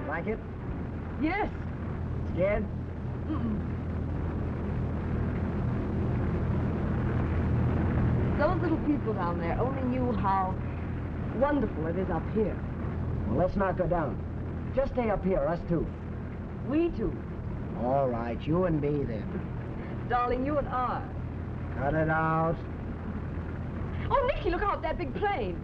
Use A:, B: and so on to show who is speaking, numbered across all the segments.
A: Like it?
B: Yes.
A: Scared?
B: Those little people down there only knew how wonderful it is up here.
A: Well, let's not go down. Just stay up here, us two.
B: We two.
A: All right, you and me then.
B: Darling, you and I.
A: Cut it out.
B: Oh, Nicky, look out, that big plane.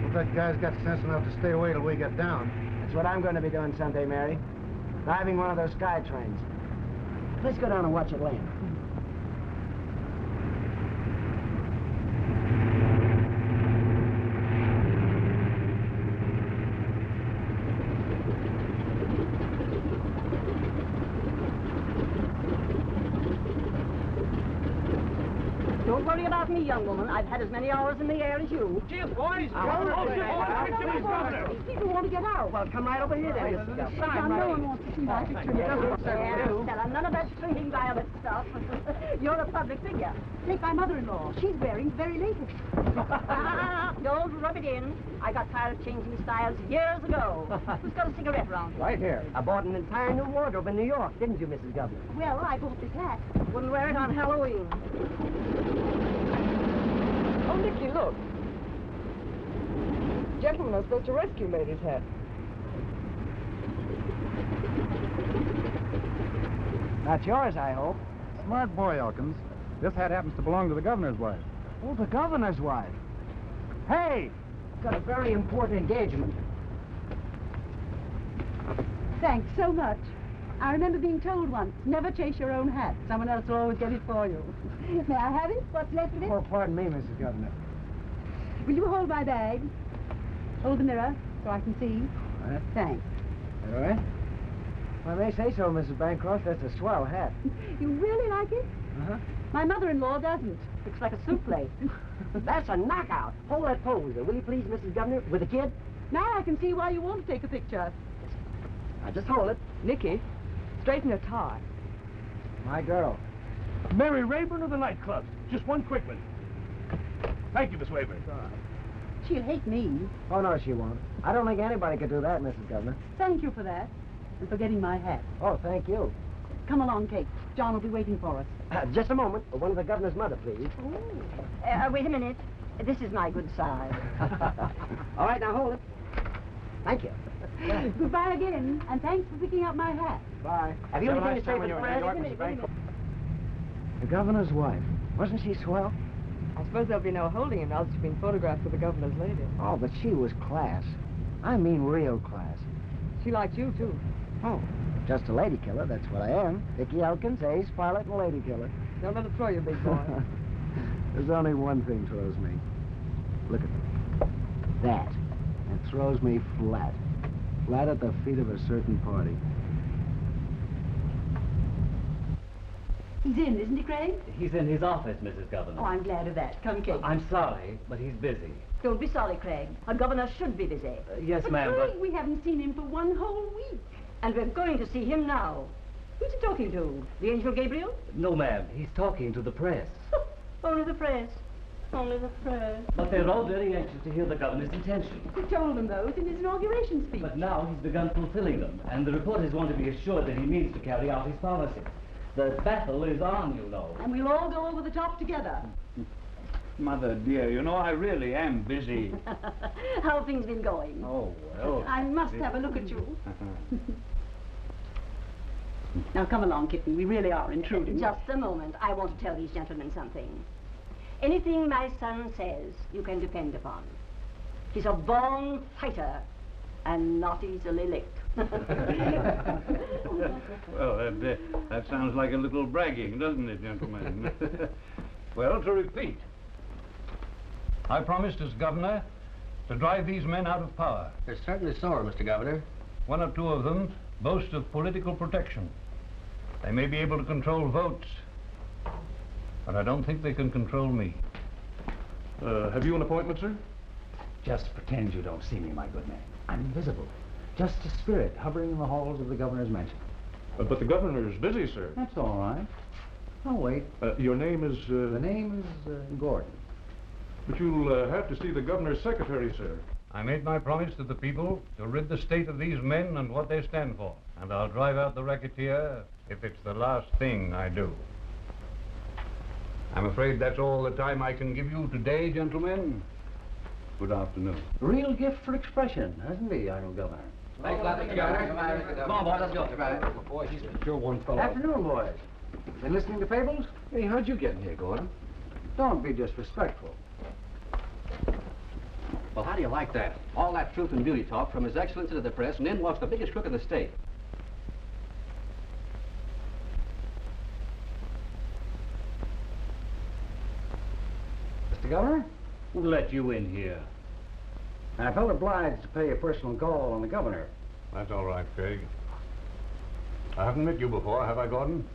C: Well, that guy's got sense enough to stay away till we get down.
A: That's what I'm going to be doing someday, Mary. Driving one of those sky trains. Let's go down and watch it land.
D: Don't worry about me, young woman. I've had as many hours in the air as you.
E: Cheers, boys!
D: People want to get out.
A: Well, come right over here then, Mrs. Gleckler.
D: John, no one wants to see my picture. Stella, none of that stringy violet stuff. You're a public figure. Take my mother-in-law. She's wearing very latest. Don't rub it in. I got tired of changing styles years ago. Who's got a cigarette around here?
A: Right here. I bought an entire new wardrobe in New York, didn't you, Mrs. Gleckler?
D: Well, I bought this hat. Wouldn't wear it on Halloween.
B: Oh, Nicky, look. Gentleman I supposed to rescue made his hat.
A: Not yours, I hope.
C: Smart boy, Elkins. This hat happens to belong to the governor's wife.
A: Oh, the governor's wife. Hey! Got a very important engagement.
D: Thanks so much. I remember being told once, never chase your own hat. Someone else will always get it for you. May I have it? What's left of it?
A: Oh, pardon me, Mrs. Governor.
D: Will you hold my bag? Hold the mirror so I can see.
A: All right.
D: Thanks.
A: All right. If I may say so, Mrs. Bancroft, that's a swell hat.
D: You really like it?
A: Uh-huh.
D: My mother-in-law doesn't. Looks like a soup plate.
A: That's a knockout. Hold that pose there, will you please, Mrs. Governor, with the kid?
D: Now I can see why you want to take a picture.
A: Now, just hold it.
B: Nicky, straighten your tie.
A: My girl.
E: Mary Rayburn of the nightclub. Just one quick one. Thank you, Miss Rayburn.
D: She'll hate me.
A: Oh, no, she won't. I don't think anybody could do that, Mrs. Governor.
D: Thank you for that. And for getting my hat.
A: Oh, thank you.
D: Come along, Kate. John will be waiting for us.
A: Just a moment. One of the governor's mother, please.
D: Wait a minute. This is my good side.
A: All right, now hold it. Thank you.
D: Goodbye again, and thanks for picking up my hat.
A: Bye. Have you anything to say for the press? The governor's wife. Wasn't she swell?
B: I suppose there'll be no holding him now that you've been photographed with the governor's lady.
A: Oh, but she was class. I mean real class.
B: She liked you, too.
A: Oh, just a lady killer, that's what I am. Dickie Elkins, ace pilot and lady killer.
B: Don't let it throw you, big boy.
A: There's only one thing throws me. Look at that. It throws me flat. Flat at the feet of a certain party.
D: He's in, isn't he, Craig?
F: He's in his office, Mrs. Governor.
D: Oh, I'm glad of that. Come, Kate.
F: I'm sorry, but he's busy.
D: Don't be sorry, Craig. A governor should be busy.
F: Yes,
D: But
F: ma'am,
D: Craig,
F: but...
D: we haven't seen him for one whole week. And we're going to see him now. Who's he talking to? The Angel Gabriel?
F: No, ma'am. He's talking to the press.
D: Only the press. Only the press.
F: But they're all very anxious to hear the governor's intentions.
D: He told them those in his inauguration speech.
F: But now he's begun fulfilling them, and the reporters want to be assured that he means to carry out his policy. The battle is on, you know.
D: And we'll all go over the top together.
G: Mother dear, you know, I really am busy.
D: How have things been going?
G: Oh, well.
D: I must have a look at you. Now, come along, kitten. We really are intruding. Just a moment. I want to tell these gentlemen something. Anything my son says, you can depend upon. He's a born fighter and not easily licked.
G: Well, that sounds like a little bragging, doesn't it, gentlemen? Well, to repeat, I promised as governor to drive these men out of power.
H: They're certainly sore, Mr. Governor.
G: One or two of them boast of political protection. They may be able to control votes, but I don't think they can control me.
E: Have you an appointment, sir?
A: Just pretend you don't see me, my good man. I'm invisible. Just a spirit hovering in the halls of the governor's mansion.
E: But the governor is busy, sir.
A: That's all right. I'll wait.
E: Your name is...
A: The name is Gordon.
E: But you'll have to see the governor's secretary, sir.
G: I made my promise to the people to rid the state of these men and what they stand for. And I'll drive out the racketeer if it's the last thing I do. I'm afraid that's all the time I can give you today, gentlemen. Good afternoon.
A: Real gift for expression, hasn't he, Arnold Governor?
H: Thanks a lot, Mr. Governor. Come on, boys, let's go. Boy, he's sure one fellow.
A: Afternoon, boys. Been listening to fables?
H: Hey, how'd you get in here, Gordon?
A: Don't be disrespectful.
H: Well, how do you like that? All that truth and beauty talk from His Excellency to the press, and then walks the biggest crook in the state.
A: Mr. Governor?
F: Who let you in here?
A: I felt obliged to pay a personal call on the governor.
G: That's all right, Craig. I haven't met you before, have I, Gordon?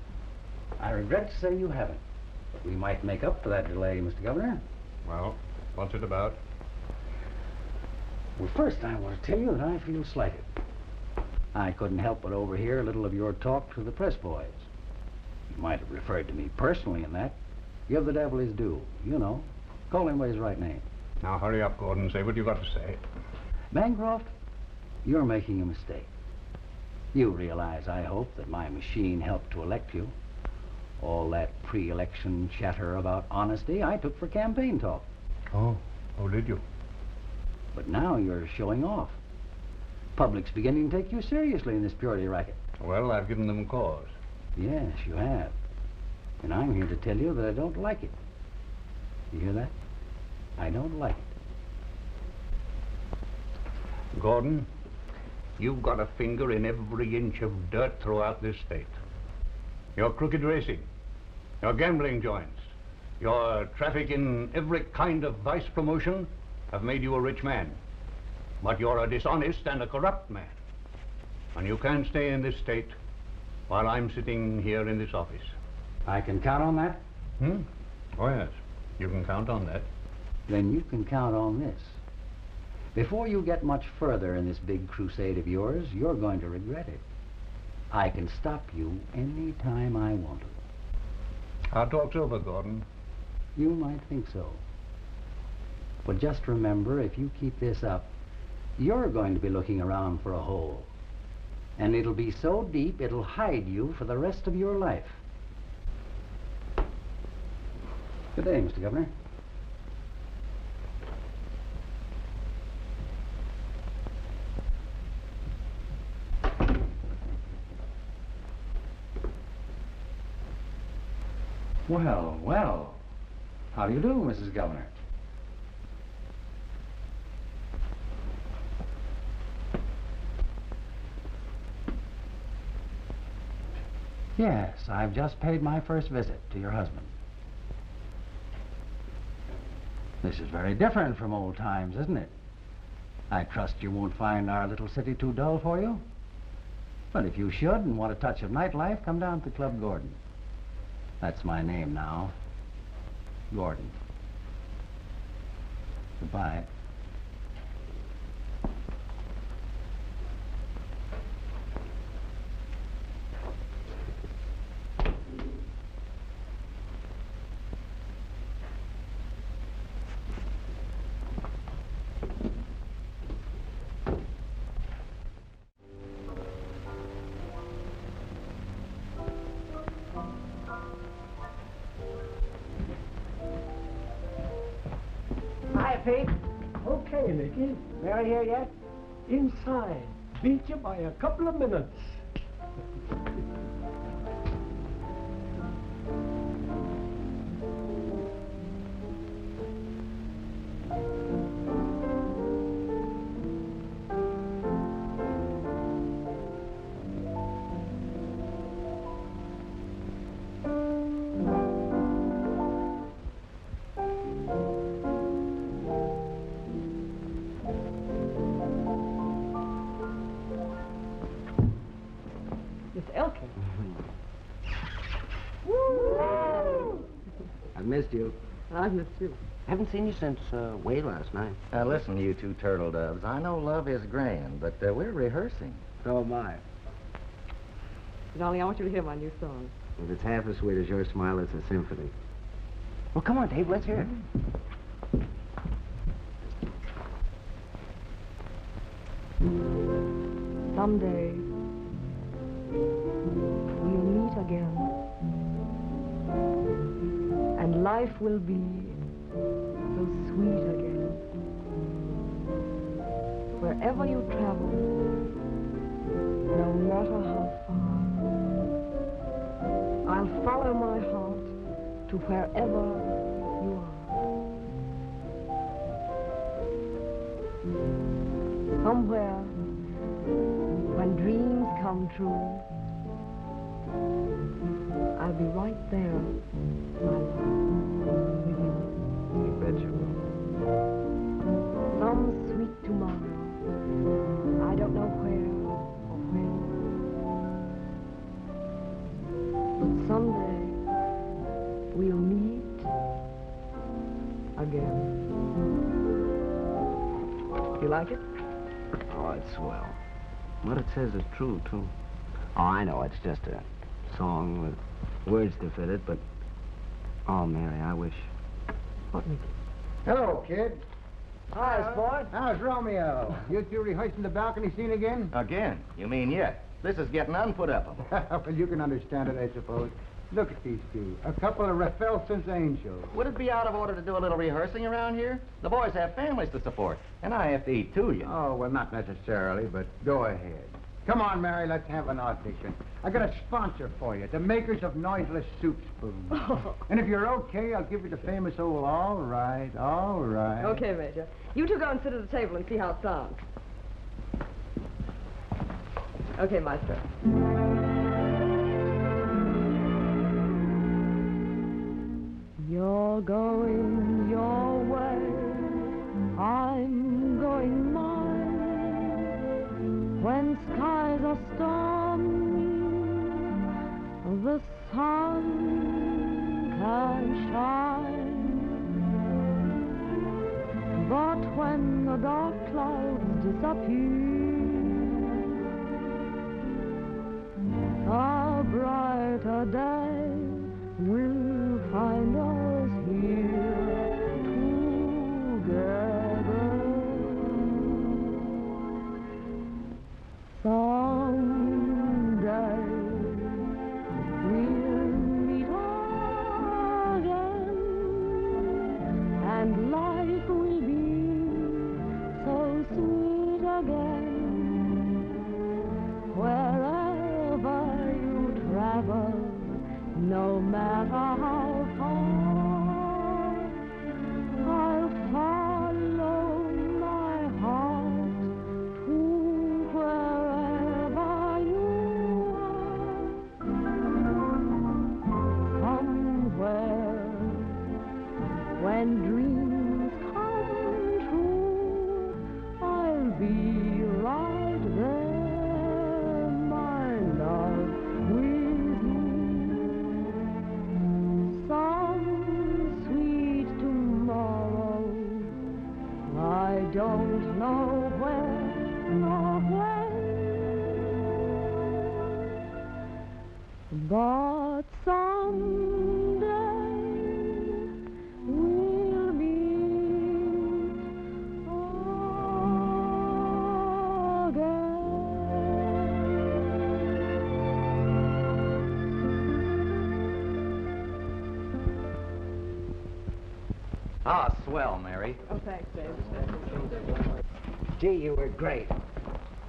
A: I regret to say you haven't. But we might make up for that delay, Mr. Governor.
G: Well, what's it about?
A: Well, first I want to tell you that I feel slighted. I couldn't help but overhear a little of your talk to the press boys. You might have referred to me personally in that. Give the devil his due, you know. Call him by his right name.
G: Now, hurry up, Gordon. Say what you've got to say.
A: Bancroft, you're making a mistake. You realize, I hope, that my machine helped to elect you. All that pre-election chatter about honesty I took for campaign talk.
G: Oh, did you?
A: But now you're showing off. Public's beginning to take you seriously in this purity racket.
G: Well, I've given them cause.
A: Yes, you have. And I'm here to tell you that I don't like it. You hear that? I don't like it.
G: Gordon, you've got a finger in every inch of dirt throughout this state. Your crooked racing, your gambling joints, your traffic in every kind of vice promotion have made you a rich man. But you're a dishonest and a corrupt man. And you can't stay in this state while I'm sitting here in this office.
A: I can count on that?
G: Oh, yes. You can count on that.
A: Then you can count on this. Before you get much further in this big crusade of yours, you're going to regret it. I can stop you any time I want to.
G: Our talk's over, Gordon.
A: You might think so. But just remember, if you keep this up, you're going to be looking around for a hole. And it'll be so deep, it'll hide you for the rest of your life. Good day, Mr. Governor. Well, well. How do you do, Mrs. Governor? Yes, I've just paid my first visit to your husband. This is very different from old times, isn't it? I trust you won't find our little city too dull for you. But if you should and want a touch of nightlife, come down to Club Gordon. That's my name now. Gordon. Goodbye.
I: Hi, Pete.
J: Okay, Mickey.
I: Mary here yet?
J: Inside. Beat you by a couple of minutes.
I: I've missed you.
B: I've missed you.
I: Haven't seen you since way last night.
K: Listen, you two turtle doves. I know love is grand, but we're rehearsing.
I: So am I.
B: Darling, I want you to hear my new song.
I: If it's half as sweet as your smile, it's a symphony. Well, come on, Dave. Let's hear it.
B: Someday, we'll meet again. And life will be so sweet again. Wherever you travel, no matter how far, I'll follow my heart to wherever you are. Somewhere, when dreams come true, I'll be right there, my love, with you.
I: You bet you will.
B: Some sweet tomorrow, I don't know where or when, but someday we'll meet again. You like it?
I: Oh, it's swell. What it says is true, too. Oh, I know, it's just a song with words to fit it, but... Oh, Mary, I wish...
B: What, Mickey?
C: Hello, kid.
J: Hi, Sport.
C: How's Romeo? You two rehearsing the balcony scene again?
K: Again? You mean yet? This is getting unputupable.
C: Well, you can understand it, I suppose. Look at these two. A couple of Raffelson's angels.
K: Would it be out of order to do a little rehearsing around here? The boys have families to support, and I have to eat too, you know.
C: Oh, well, not necessarily, but go ahead. Come on, Mary, let's have an audition. I got a sponsor for you, the makers of noiseless soup spoons. And if you're okay, I'll give you the famous old all right, all right.
B: Okay, Major. You two go and sit at the table and see how it sounds. Okay, Maestro. You're going your way, I'm going mine. When skies are stormy, the sun can shine. But when the dark clouds disappear, a brighter day will find us here together. Someday we'll meet again, and life will be so sweet again. Wherever you travel, no matter how far, I'll follow my heart to wherever you are. Somewhere, when dreams come true, I'll be right there, my love, with you. But someday we'll meet again.
K: Ah, swell, Mary.
B: Oh, thanks, Dave.
C: Gee, you were great.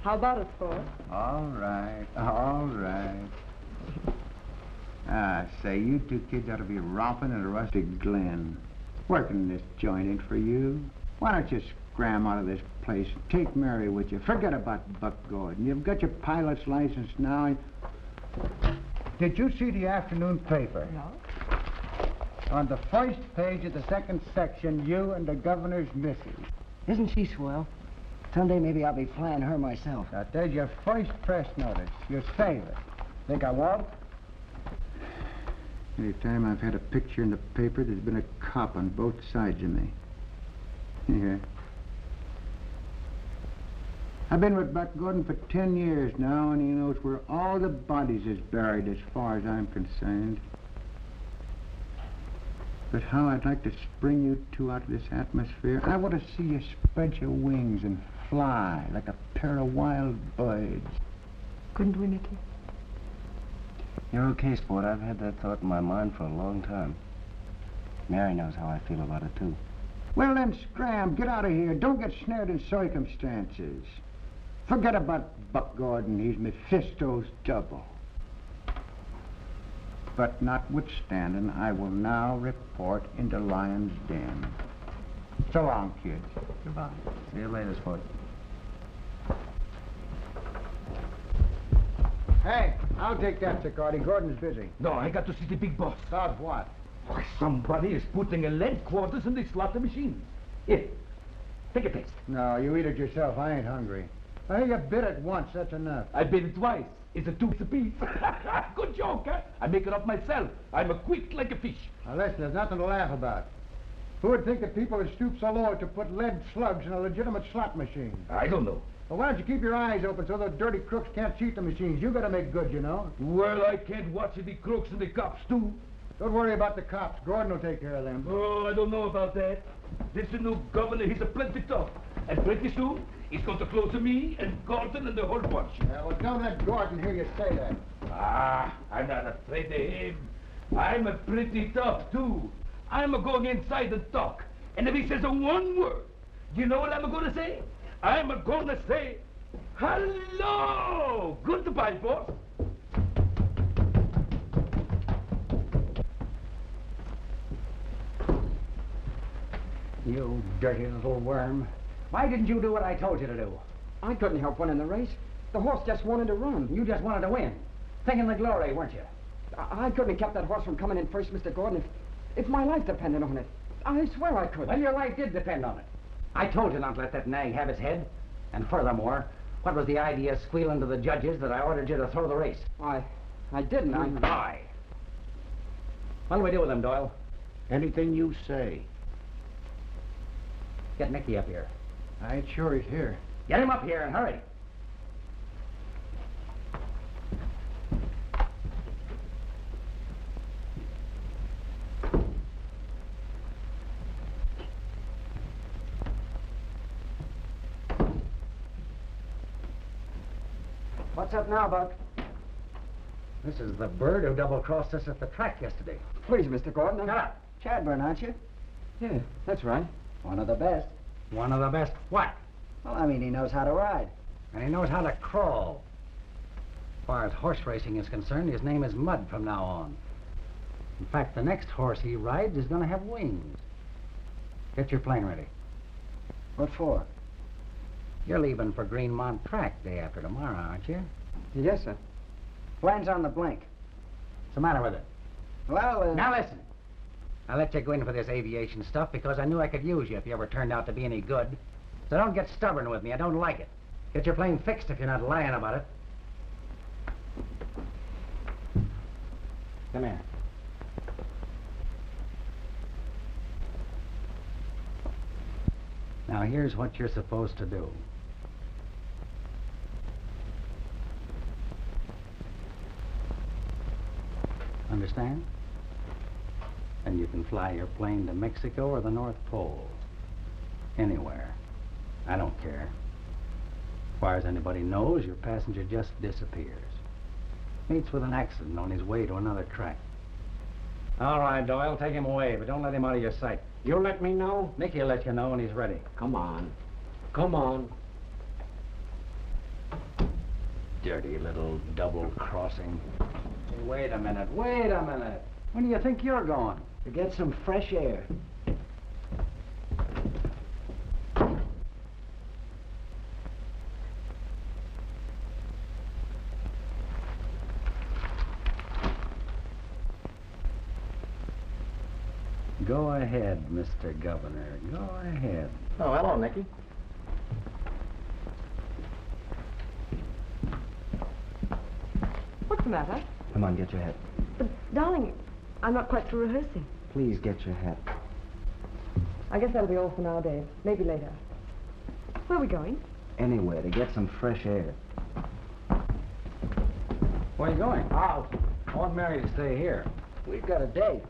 B: How about it, Sport?
C: All right, all right. Ah, say, you two kids ought to be romping at a rustic glen. Working this joint ain't for you. Why don't you scram out of this place and take Mary with you? Forget about Buck Gordon. You've got your pilot's license now. Did you see the afternoon paper?
B: No.
C: On the first page of the second section, you and the governor's missus.
L: Isn't she swell? Someday maybe I'll be flying her myself.
C: Now, there's your first press notice. You save it. Think I won't? Any time I've had a picture in the paper, there's been a cop on both sides of me. Here. I've been with Buck Gordon for 10 years now, and he knows where all the bodies is buried as far as I'm concerned. But how I'd like to spring you two out of this atmosphere. I want to see you spread your wings and fly like a pair of wild birds.
B: Couldn't we, Nicky?
I: You're okay, Sport. I've had that thought in my mind for a long time. Mary knows how I feel about it, too.
C: Well, then, scram. Get out of here. Don't get snared in circumstances. Forget about Buck Gordon. He's Mephisto's double. But notwithstanding, I will now report into Lion's Den. So long, kids.
B: Goodbye.
I: See you later, Sport.
C: Hey, I'll take that, Sicardi. Gordon's busy.
E: No, I got to see the big boss.
C: About what?
E: Why, somebody is putting a lead quarters in the slaughter machine. Here, take a taste.
C: No, you eat it yourself. I ain't hungry. I think you bit it once. That's enough.
E: I bit it twice. It's a tooth apiece. Good joke, huh? I make it up myself. I'm a quick like a fish.
C: Now, listen, there's nothing to laugh about. Who would think that people would stoop so low to put lead slugs in a legitimate slot machine?
E: I don't know.
C: Well, why don't you keep your eyes open so the dirty crooks can't cheat the machines? You gotta make good, you know.
E: Well, I can't watch the crooks and the cops, too.
C: Don't worry about the cops. Gordon will take care of them.
E: Oh, I don't know about that. This new governor, he's a plenty tough. And pretty soon, he's going to close to me and Gordon and the whole bunch.
C: Yeah, well, don't let Gordon hear you say that.
E: Ah, I'm not afraid of him. I'm a pretty tough, too. I'm going inside and talk. And if he says one word, you know what I'm going to say? I'm going to say, hello! Goodbye, boss.
A: You dirty little worm. Why didn't you do what I told you to do?
L: I couldn't help winning the race. The horse just wanted to run.
A: You just wanted to win. Thinking the glory, weren't you?
L: I couldn't have kept that horse from coming in first, Mr. Gordon, if my life depended on it. I swear I could.
A: Well, your life did depend on it. I told you not to let that nag have his head. And furthermore, what was the idea squealing to the judges that I ordered you to throw the race?
L: I didn't.
A: You lie. What do we do with him, Doyle?
J: Anything you say.
A: Get Nicky up here.
C: I ain't sure he's here.
A: Get him up here and hurry.
L: What's up now, Buck?
A: This is the bird who double-crossed us at the track yesterday.
L: Please, Mr. Gordon.
A: Shut up.
L: Chadburn, aren't you? Yeah, that's right.
A: One of the best. One of the best what?
L: Well, I mean, he knows how to ride.
A: And he knows how to crawl. As far as horse racing is concerned, his name is Mud from now on. In fact, the next horse he rides is going to have wings. Get your plane ready.
L: What for?
A: You're leaving for Greenmont Track day after tomorrow, aren't you?
L: Yes, sir. Plan's on the blink.
A: What's the matter with it?
L: Well,
A: Now listen. I let you go in for this aviation stuff because I knew I could use you if you ever turned out to be any good. So don't get stubborn with me. I don't like it. Get your plane fixed if you're not lying about it. Come here. Now here's what you're supposed to do. understand? And you can fly your plane to Mexico or the North Pole. Anywhere. I don't care. As far as anybody knows, your passenger just disappears. Meets with an accident on his way to another track. All right, Doyle, take him away, but don't let him out of your sight.
J: You'll let me know?
A: Mickey will let you know when he's ready.
J: Come on. Come on.
A: Dirty little double-crossing. Hey, wait a minute. When do you think you're going?
J: To get some fresh air.
A: Go ahead, Mr. Governor. Go ahead.
K: Oh, hello, Nicky.
B: What's the matter?
I: Come on, get your hat.
B: But, darling, I'm not quite through rehearsing.
I: Please get your hat.
B: I guess that'll be all for now, Dave. Maybe later. Where are we going?
I: Anywhere to get some fresh air.
A: Where are you going? Out. I want Mary to stay here.
L: We've got a date.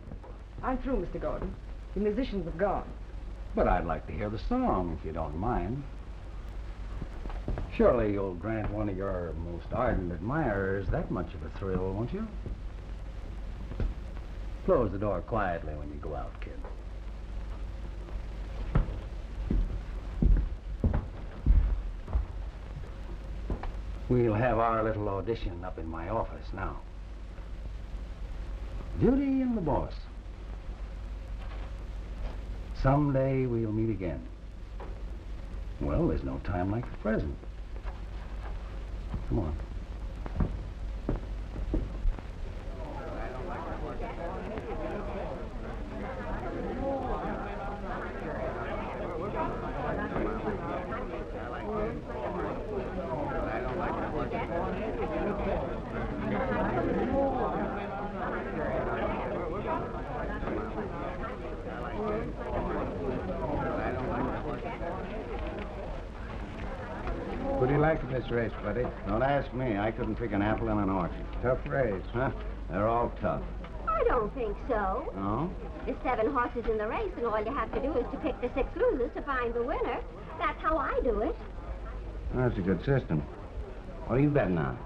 B: I'm through, Mr. Gordon. The musicians have gone.
A: But I'd like to hear the song, if you don't mind. Surely you'll grant one of your most ardent admirers that much of a thrill, won't you? Close the door quietly when you go out, kid. We'll have our little audition up in my office now. Beauty and the Boss. Someday we'll meet again. Well, there's no time like the present. Come on.
C: What do you like of this race, buddy?
I: Don't ask me. I couldn't pick an apple in an orchard.
C: Tough race.
I: Huh? They're all tough.
M: I don't think so.
I: No?
M: There's 7 horses in the race, and all you have to do is to pick the 6 losers to find the winner. That's how I do it.
I: That's a good system. What are you betting on?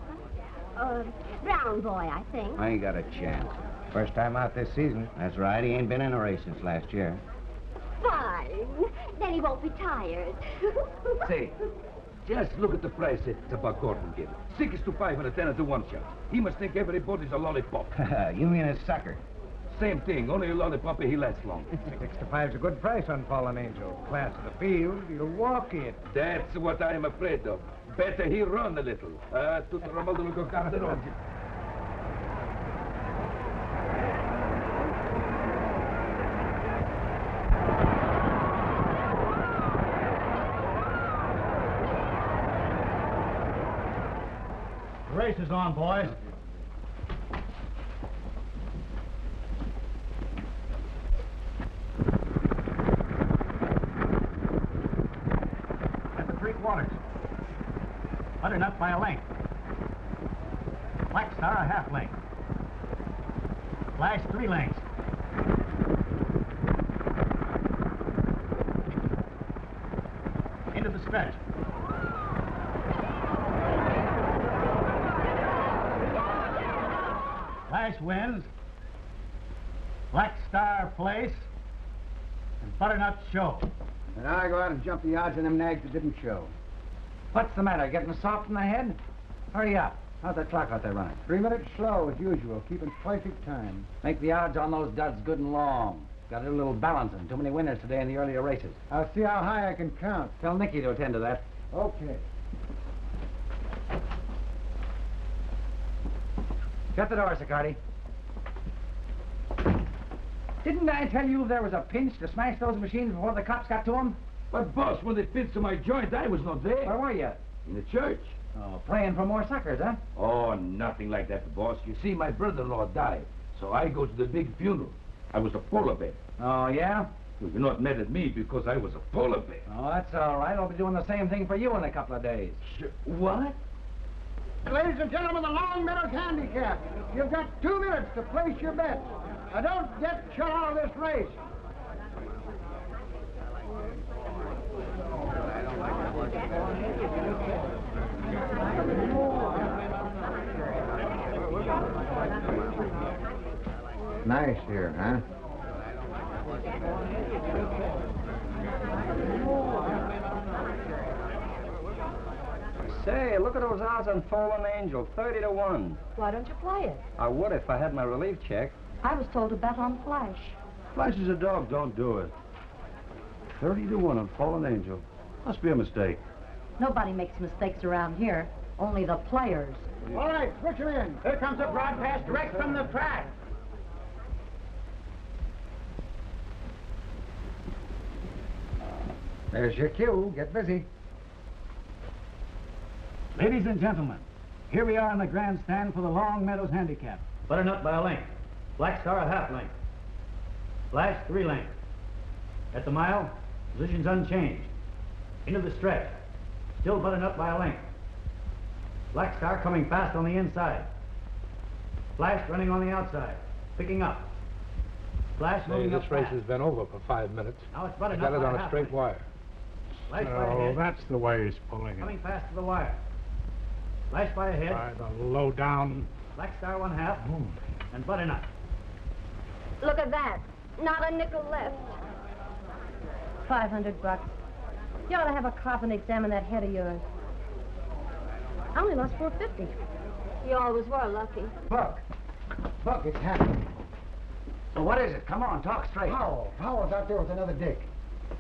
M: Brown boy, I think.
I: I ain't got a chance.
C: First time out this season.
I: That's right. He ain't been in a race since last year.
M: Fine. Then he won't be tired.
E: Say, just look at the price that Buck Gordon gave. 6 to 5 and a 10 to 1 shot. He must think everybody's a lollipop.
C: You mean a sucker?
E: Same thing, only a lollipop he lasts long.
C: 6 to 5's a good price on Fallen Angel. Class of the field, you'll walk it.
E: That's what I'm afraid of. Better he run a little. Tutto Romaldo lo guarderò.
G: The race is on, boys. At the 3/4. Butternut by a length. Black Star a half length. Flash 3 lengths. Into the stretch. Flash wins. Black Star place. And Butternut show.
C: And I go out and jump the odds on them nags that didn't show.
A: What's the matter? Getting soft in the head? Hurry up. How's that clock out there running?
C: 3 minutes slow, as usual, keeping perfect time.
A: Make the odds on those duds good and long. Got to do a little balancing. Too many winners today in the earlier races.
C: I'll see how high I can count.
A: Tell Nicky to attend to that.
C: Okay.
A: Shut the door, Sicardi. Didn't I tell you there was a pinch to smash those machines before the cops got to them?
E: But, boss, when it fits to my joint, I was not there.
A: Where were you?
E: In the church.
A: Oh, praying for more suckers, huh?
E: Oh, nothing like that, boss. You see, my brother-in-law died, so I go to the big funeral. I was a polar bear.
A: Oh, yeah?
E: Well, you're not mad at me because I was a polar bear.
A: Oh, that's all right. I'll be doing the same thing for you in a couple of days.
E: What?
C: Ladies and gentlemen, the Long Meadows Handicap. You've got 2 minutes to place your bets. Now, don't get shut out of this race. Nice here, huh?
N: Say, look at those odds on Fallen Angel, 30 to 1.
B: Why don't you play it?
N: I would if I had my relief check.
B: I was told to bet on Flash.
O: Flash is a dog, don't do it. 30 to 1 on Fallen Angel. Must be a mistake.
D: Nobody makes mistakes around here. Only the players.
C: All right, switch him in. Here comes a broadcast direct from the track. There's your cue. Get busy.
P: Ladies and gentlemen, here we are in the grandstand for the Long Meadows Handicap.
F: Butternut by a length. Black Star a half length. Flash 3 lengths. At the mile, positions unchanged. Into the stretch. Still Butternut by a length. Black Star coming fast on the inside. Flash running on the outside. Picking up. Flash moving up
E: This race
F: fast.
E: has been over for 5 minutes.
F: Now it's
E: I
F: Butternut
E: got it
F: by
E: on
F: half
E: a straight
F: length.
E: wire.
F: Flash by
E: Oh,
F: ahead.
E: that's the way he's pulling it.
F: Coming fast to the wire. Flash by ahead.
E: By the low down.
F: Black Star 1/2. And Butternut.
M: Look at that. Not a nickel left.
D: $500. You ought to have a coffin examine that head of yours. I only lost $450.
M: You always were lucky.
C: Buck. Buck, it's happening.
A: Well, what is it? Come on, talk straight.
C: Powell. Powell's out there with another dick.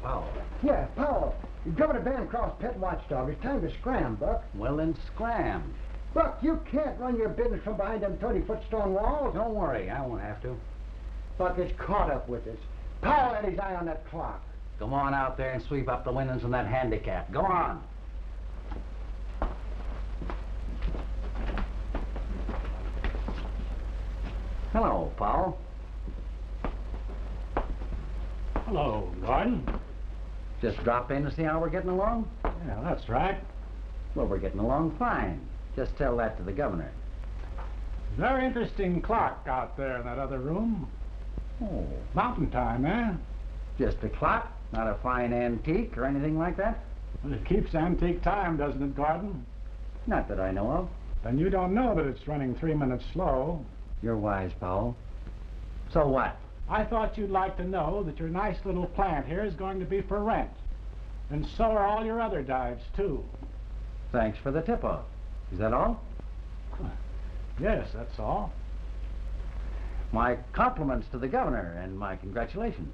A: Powell.
C: Yeah, Powell. Governor Bancroft's pet watchdog. It's time to scram, Buck.
A: Well, then scram.
C: Buck, you can't run your business from behind them 30-foot stone walls.
A: Don't worry, I won't have to.
C: Buck is caught up with us. Powell had his eye on that clock.
A: Come on out there and sweep up the winnings in that handicap. Go on. Hello, Powell.
P: Hello, Gordon.
A: Just drop in to see how we're getting along?
P: Yeah, that's right.
A: Well, we're getting along fine. Just tell that to the governor.
P: Very interesting clock out there in that other room.
A: Oh.
P: Mountain time, eh?
A: Just a clock? Not a fine antique or anything like that?
P: Well, it keeps antique time, doesn't it, Gordon?
A: Not that I know of.
P: Then you don't know that it's running 3 minutes slow.
A: You're wise, Powell. So what?
P: I thought you'd like to know that your nice little plant here is going to be for rent. And so are all your other dives, too.
A: Thanks for the tip-off. Is that all?
P: Yes, that's all.
A: My compliments to the governor and my congratulations.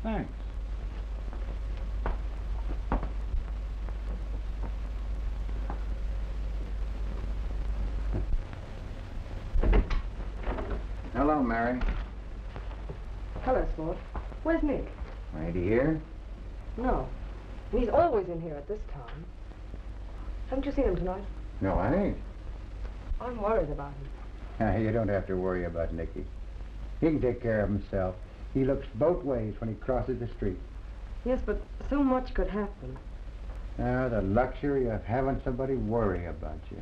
P: Thanks.
C: Hello, Mary.
B: Hello, Sport. Where's Nick?
C: Right here?
B: No. He's always in here at this time. Haven't you seen him tonight?
C: No, I ain't.
B: I'm worried about him.
C: You don't have to worry about Nicky. He can take care of himself. He looks both ways when he crosses the street.
B: Yes, but so much could happen.
C: The luxury of having somebody worry about you.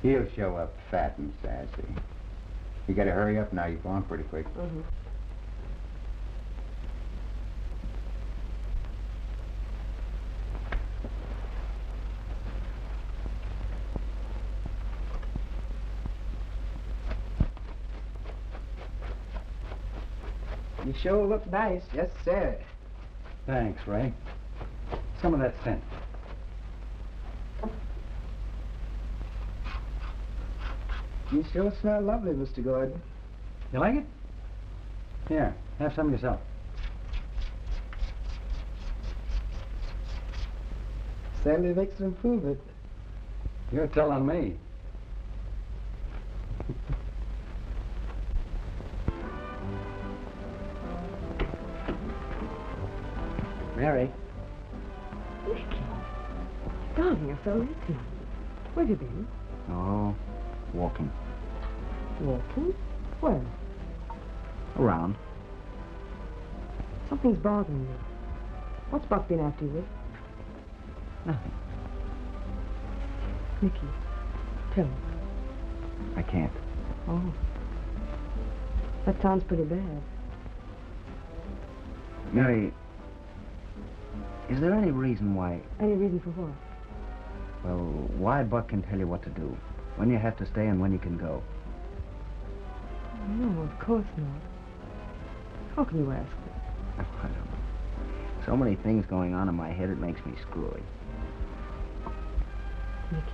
C: He'll show up fat and sassy. You gotta hurry up now. You're going pretty quick.
B: Mm-hmm.
C: You sure look nice. Yes, sir.
A: Thanks, Ray. Some of that scent.
C: You sure smell lovely, Mr. Gordon.
A: You like it? Here, have some yourself.
C: Sandy makes an improvement.
A: You're telling me. Mary.
B: Nicky. Darling, you're so late tonight. Where have you been?
A: Oh, walking.
B: Walking? Where?
A: Around.
B: Something's bothering you. What's Buck been after you with?
A: Nothing.
B: Nicky, tell me.
I: I can't.
B: Oh. That sounds pretty bad.
I: Mary, is there any reason why...
B: Any reason for what?
I: Well, why Buck can tell you what to do, when you have to stay and when you can go?
B: No, of course not. How can you ask me?
I: Oh, I don't know. So many things going on in my head, it makes me screwy.
B: Nicky,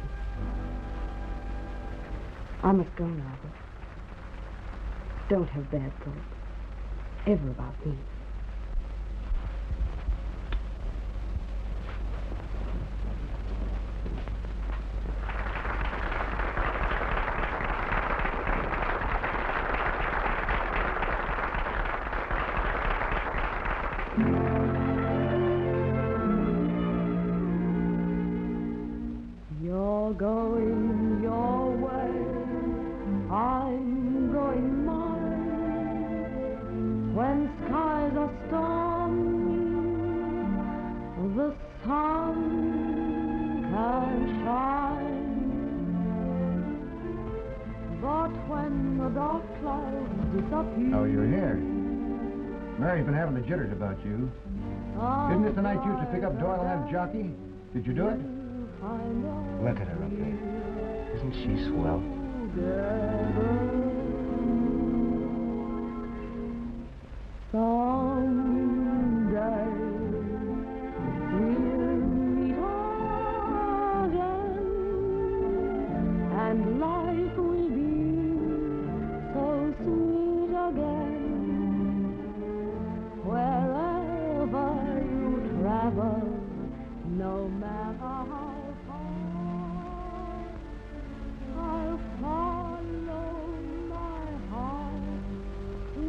B: I must go now, but don't have bad thoughts. Ever about me.
Q: You're going your way, I'm going mine. When skies are stormy, the sun can shine. But when the dark clouds disappear...
C: Oh, you're here. Mary's been having the jitters about you. Isn't this the night you used to pick up Doyle and that jockey? Did you do it?
I: Look at her up there. Isn't she swell?
Q: Someday we'll meet again, and life will be so sweet again. Wherever you travel, no matter how I'll follow my heart to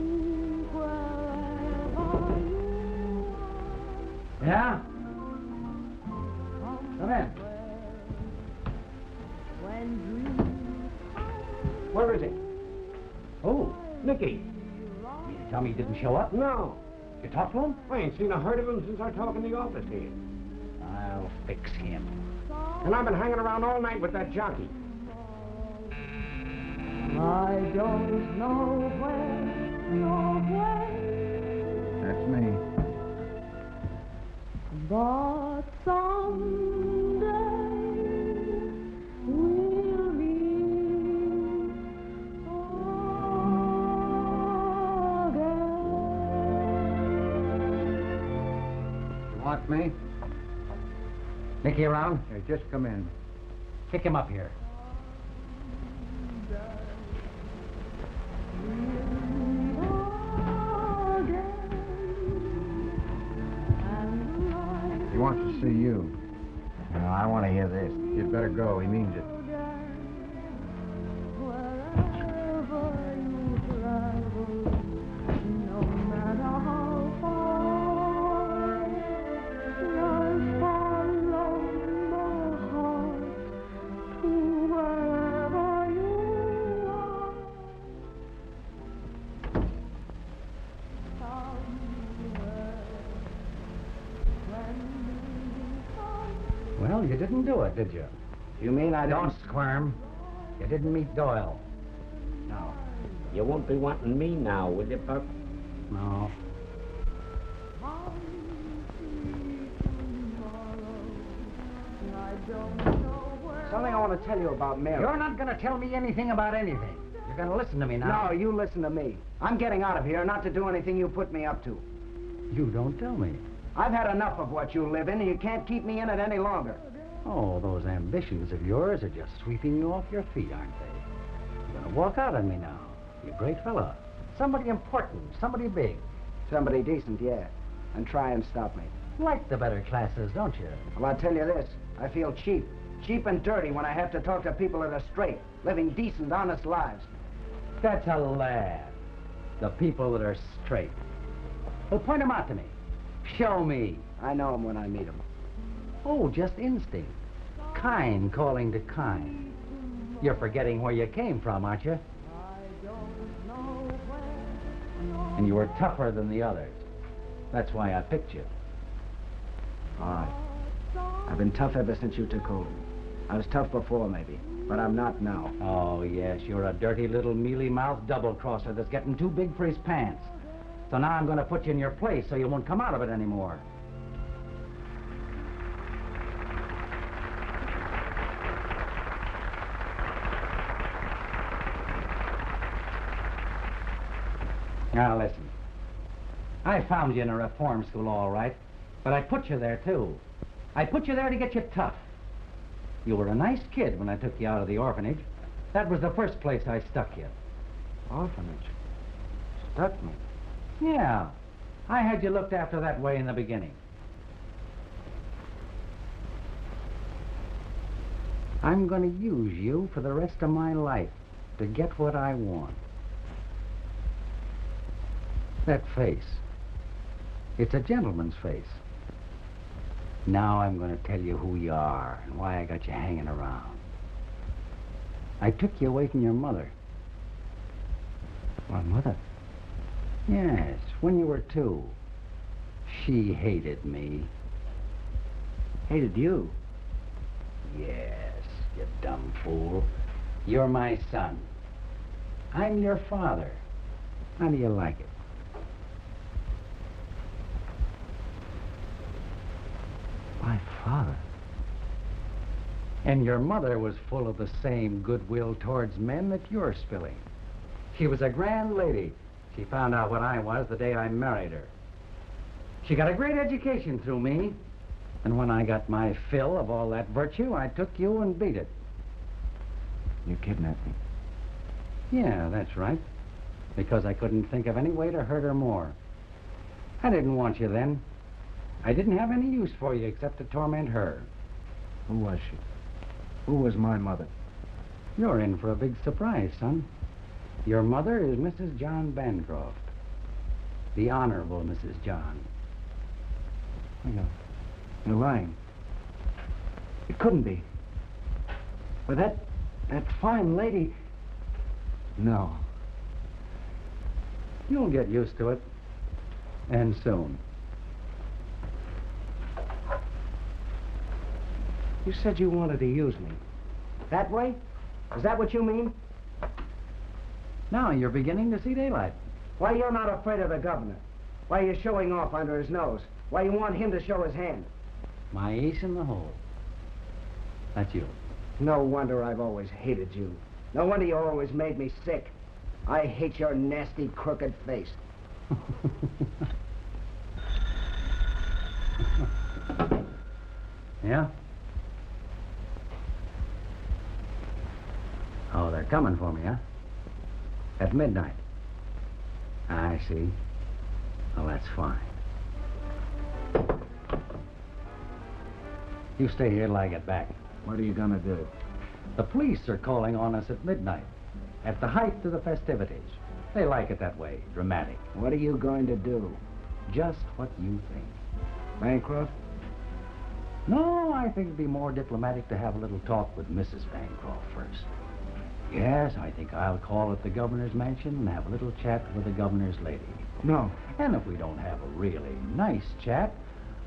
Q: wherever you are.
A: Yeah? Come in.
Q: When dreams
L: Where is he?
A: Oh,
L: Nicky.
A: you tell me he didn't show up?
L: No.
A: You talked to him?
L: I ain't seen or heard of him since our talk in the office here.
A: I'll fix him.
L: And I've been hanging around all night with that jockey.
Q: I don't know where you're going,
C: That's me.
Q: but someday we'll meet again.
C: You want me?
A: Nicky around?
C: Yeah, just come in.
A: Kick him up here.
C: He wants to see you.
I: No, I want to hear this.
C: You'd better go. He means it.
A: Well, you didn't do it, did you?
I: You mean I
A: Don't squirm. You didn't meet Doyle.
I: No.
K: You won't be wanting me now, will you, Buck?
A: No.
L: Something I want to tell you about Mary.
A: You're not going to tell me anything about anything. You're going to listen to me now.
L: No, you listen to me. I'm getting out of here, not to do anything you put me up to.
A: You don't tell me.
L: I've had enough of what you live in, and you can't keep me in it any longer.
A: Oh, those ambitions of yours are just sweeping you off your feet, aren't they? You're going to walk out on me now. You're a great fella. Somebody important, somebody big.
L: Somebody decent, yeah. And try and stop me.
A: Like the better classes, don't you?
L: Well, I'll tell you this. I feel cheap. Cheap and dirty when I have to talk to people that are straight, living decent, honest lives.
A: That's a lad. The people that are straight. Well, point them out to me. Show me.
L: I know them when I meet them.
A: Oh, just instinct. Kind calling to kind. You're forgetting where you came from, aren't you? And you were tougher than the others. That's why I picked you.
L: All right. I've been tough ever since you took hold. I was tough before, maybe, but I'm not now.
A: Oh, yes, you're a dirty little mealy-mouthed double-crosser that's getting too big for his pants. So now I'm going to put you in your place so you won't come out of it anymore. Now, listen. I found you in a reform school, all right, but I put you there, too. I put you there to get you tough. You were a nice kid when I took you out of the orphanage. That was the first place I stuck you.
L: Orphanage? Stuck me?
A: Yeah. I had you looked after that way in the beginning. I'm going to use you for the rest of my life to get what I want. That face. It's a gentleman's face. Now I'm going to tell you who you are and why I got you hanging around. I took you away from your mother.
L: My mother?
A: Yes, when you were 2. She hated me.
L: Hated you?
A: Yes, you dumb fool. You're my son. I'm your father. How do you like it?
L: My father?
A: And your mother was full of the same goodwill towards men that you're spilling. She was a grand lady. She found out what I was the day I married her. She got a great education through me. And when I got my fill of all that virtue, I took you and beat it.
L: You kidnapped me?
A: Yeah, that's right. Because I couldn't think of any way to hurt her more. I didn't want you then. I didn't have any use for you except to torment her.
L: Who was she? Who was my mother?
A: You're in for a big surprise, son. Your mother is Mrs. John Bancroft. The Honorable Mrs. John.
L: You're lying. It couldn't be. But that fine lady... No.
A: You'll get used to it. And soon.
L: You said you wanted to use me. That way? Is that what you mean?
A: Now you're beginning to see daylight.
L: Why you're not afraid of the governor? Why you're showing off under his nose? Why you want him to show his hand?
A: My ace in the hole. That's you.
L: No wonder I've always hated you. No wonder you always made me sick. I hate your nasty, crooked face.
A: Yeah? Oh, they're coming for me, huh? At midnight. I see. Well, that's fine. You stay here till I get back.
L: What are you gonna do?
A: The police are calling on us at midnight, at the height of the festivities. They like it that way, dramatic.
L: What are you going to do?
A: Just what you think.
L: Bancroft?
A: No, I think it'd be more diplomatic to have a little talk with Mrs. Bancroft first. Yes, I think I'll call at the governor's mansion and have a little chat with the governor's lady.
L: No.
A: And if we don't have a really nice chat,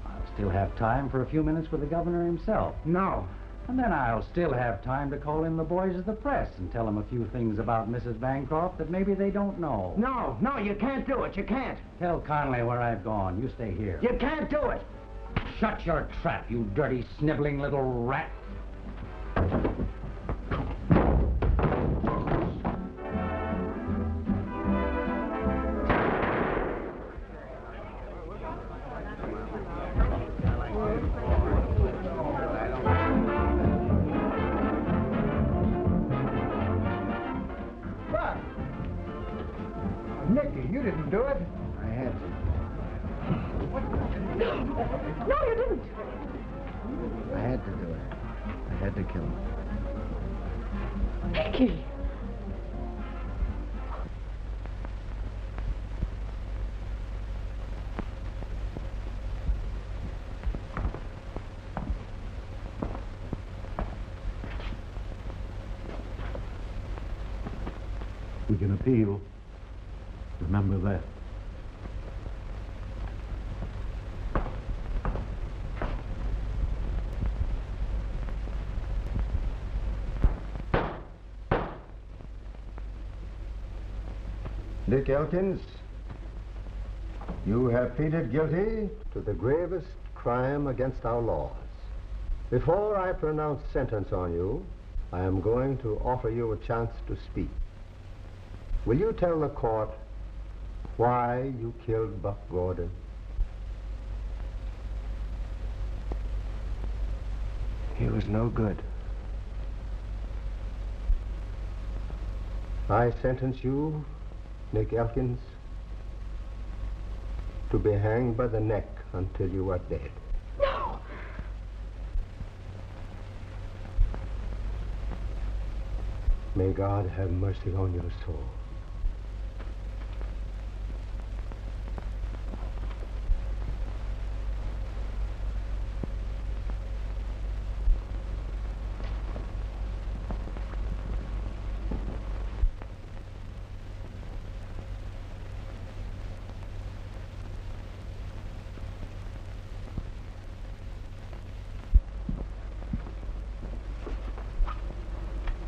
A: I'll still have time for a few minutes with the governor himself.
L: No.
A: And then I'll still have time to call in the boys of the press and tell them a few things about Mrs. Bancroft that maybe they don't know.
L: No, you can't do it. You can't.
A: Tell Conley where I've gone. You stay here.
L: You can't do it.
A: Shut your trap, you dirty, sniveling little rat.
C: Nicky, you didn't do it.
L: I had to.
D: No, you didn't.
L: I had to do it. I had to kill him.
D: Nicky.
O: We can appeal. Remember that.
R: Dick Elkins, you have pleaded guilty to the gravest crime against our laws. Before I pronounce sentence on you, I am going to offer you a chance to speak. Will you tell the court why you killed Buck Gordon?
L: He was no good.
R: I sentence you, Nick Elkins, to be hanged by the neck until you are dead.
D: No!
R: May God have mercy on your soul.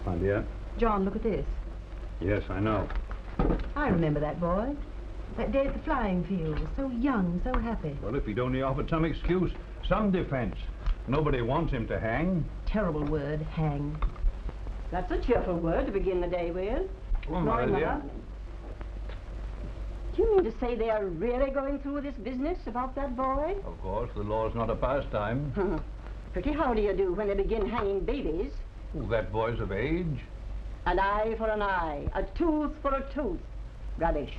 O: My dear?
D: John, look at this.
O: Yes, I know.
D: I remember that boy. That day at the flying field. So young, so happy.
G: Well, if he'd only offered some excuse, some defense. Nobody wants him to hang.
D: Terrible word, hang.
S: That's a cheerful word to begin the day with.
G: Oh, my
S: Morning,
G: dear.
S: Mother. Do you mean to say they're really going through this business about that boy?
G: Of course, the law's not a pastime.
S: Pretty how do you do when they begin hanging babies?
G: Oh, that boy's of age.
S: An eye for an eye, a tooth for a tooth. Rubbish.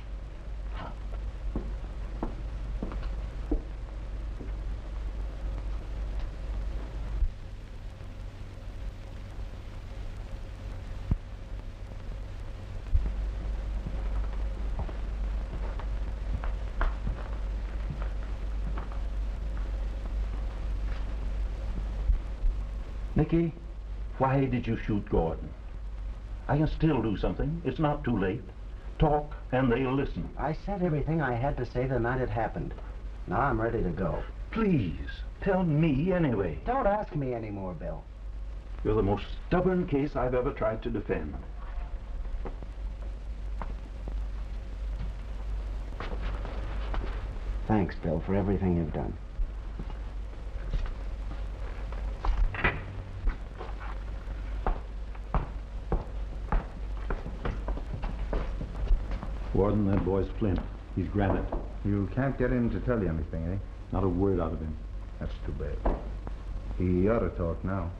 E: Nicky, why did you shoot Gordon? I can still do something. It's not too late. Talk, and they'll listen.
L: I said everything I had to say the night it happened. Now I'm ready to go.
E: Please, tell me anyway.
L: Don't ask me anymore, Bill.
E: You're the most stubborn case I've ever tried to defend.
L: Thanks, Bill, for everything you've done.
O: Warden, that boy's flint. He's granite.
C: You can't get him to tell you anything, eh?
O: Not a word out of him.
C: That's too bad. He ought to talk now.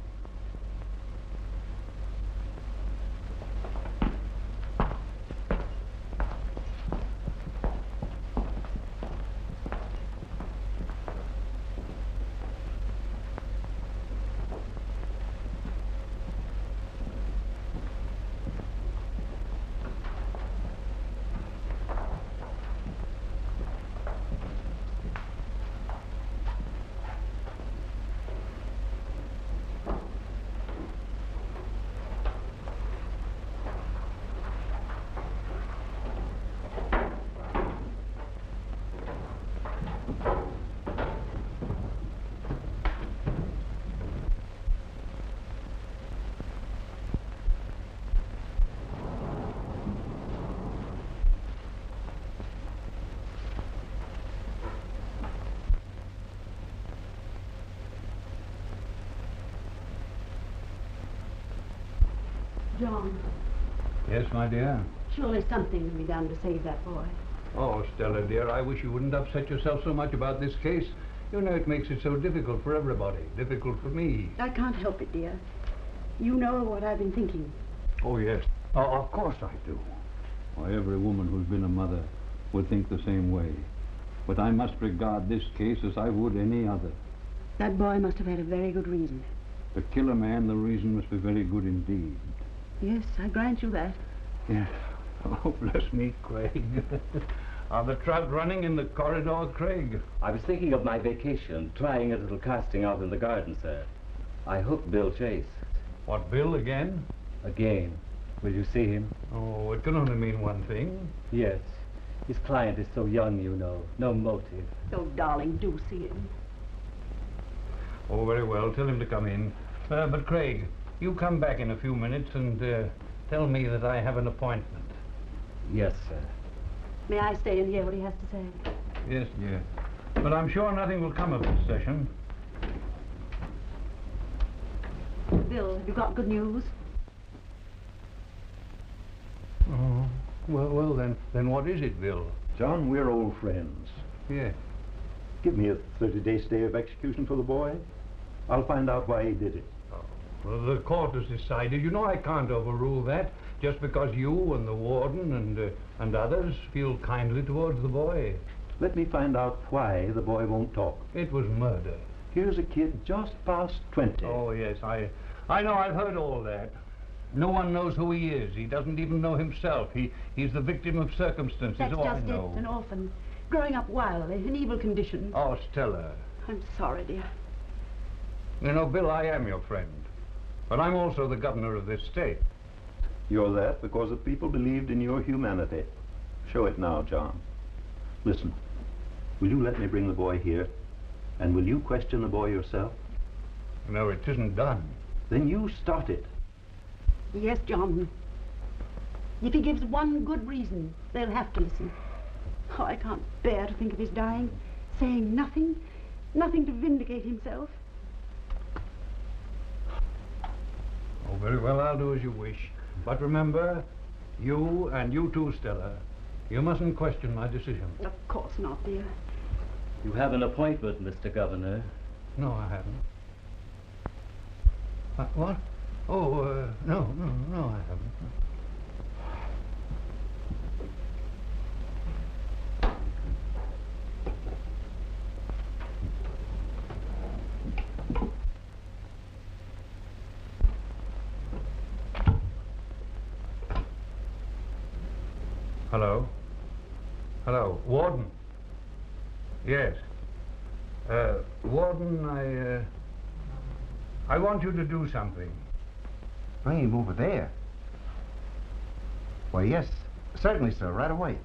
S: John,
G: Yes, my dear?
S: surely something can be done to save that boy.
G: Oh, Stella, dear, I wish you wouldn't upset yourself so much about this case. You know, it makes it so difficult for everybody. Difficult for me.
S: I can't help it, dear. You know what I've been thinking.
G: Oh, yes. Oh, of course I do.
O: Why, every woman who's been a mother would think the same way. But I must regard this case as I would any other.
S: That boy must have had a very good reason.
O: To kill a man, the reason must be very good indeed.
S: Yes, I grant you that.
G: Yes. Oh, bless me, Craig. Are the trout running in the corridor, Craig?
N: I was thinking of my vacation, trying a little casting out in the garden, sir. I hooked Bill Chase.
G: What, Bill again?
N: Again. Will you see him?
G: Oh, it can only mean one thing.
N: Yes. His client is so young, you know. No motive.
S: Oh, darling, do see him.
G: Oh, very well. Tell him to come in. But, Craig, you come back in a few minutes and tell me that I have an appointment.
N: Yes, sir.
D: May I stay and hear what he has to say?
O: Yes, dear. But I'm sure nothing will come of this session.
D: Bill, have you got good news?
G: Oh, well, then what is it, Bill?
T: John, we're old friends.
G: Yeah.
T: Give me a 30-day stay of execution for the boy. I'll find out why he did it.
G: Well, the court has decided. You know I can't overrule that just because you and the warden and others feel kindly towards the boy.
T: Let me find out why the boy won't talk.
G: It was murder.
T: Here's a kid just past 20.
G: Oh, yes, I know. I've heard all that. No one knows who he is. He doesn't even know himself. He's the victim of circumstances.
D: That's
G: oh,
D: just
G: I know.
D: it, an orphan. Growing up wildly, in evil conditions.
G: Oh, Stella.
D: I'm sorry, dear.
G: You know, Bill, I am your friend. But I'm also the governor of this state.
T: You're that because the people believed in your humanity. Show it now, John. Listen, will you let me bring the boy here? And will you question the boy yourself?
G: No, it isn't done.
T: Then you start it.
D: Yes, John. If he gives one good reason, they'll have to listen. Oh, I can't bear to think of his dying, saying nothing to vindicate himself.
G: Oh, very well, I'll do as you wish. But remember, you and you too, Stella, you mustn't question my decision.
D: Of course not, dear.
N: You have an appointment, Mr. Governor.
G: No, I haven't. What? Oh, no, I haven't. Hello? Hello, Warden? Yes. Warden, I want you to do something.
C: Bring him over there. Why, yes, certainly, sir, right away.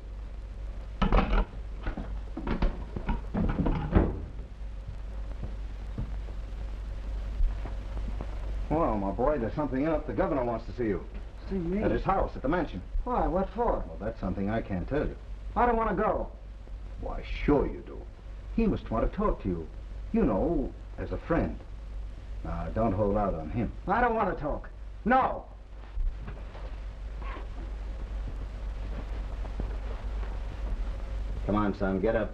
C: Well, my boy, there's something up. The governor wants to see you.
L: See me?
C: At his house, at the mansion.
L: Why? What for?
C: Well, that's something I can't tell you.
L: I don't want to go.
C: Why, sure you do. He must want to talk to you. You know, as a friend. Now, don't hold out on him.
L: I don't want to talk. No.
I: Come on, son, get up.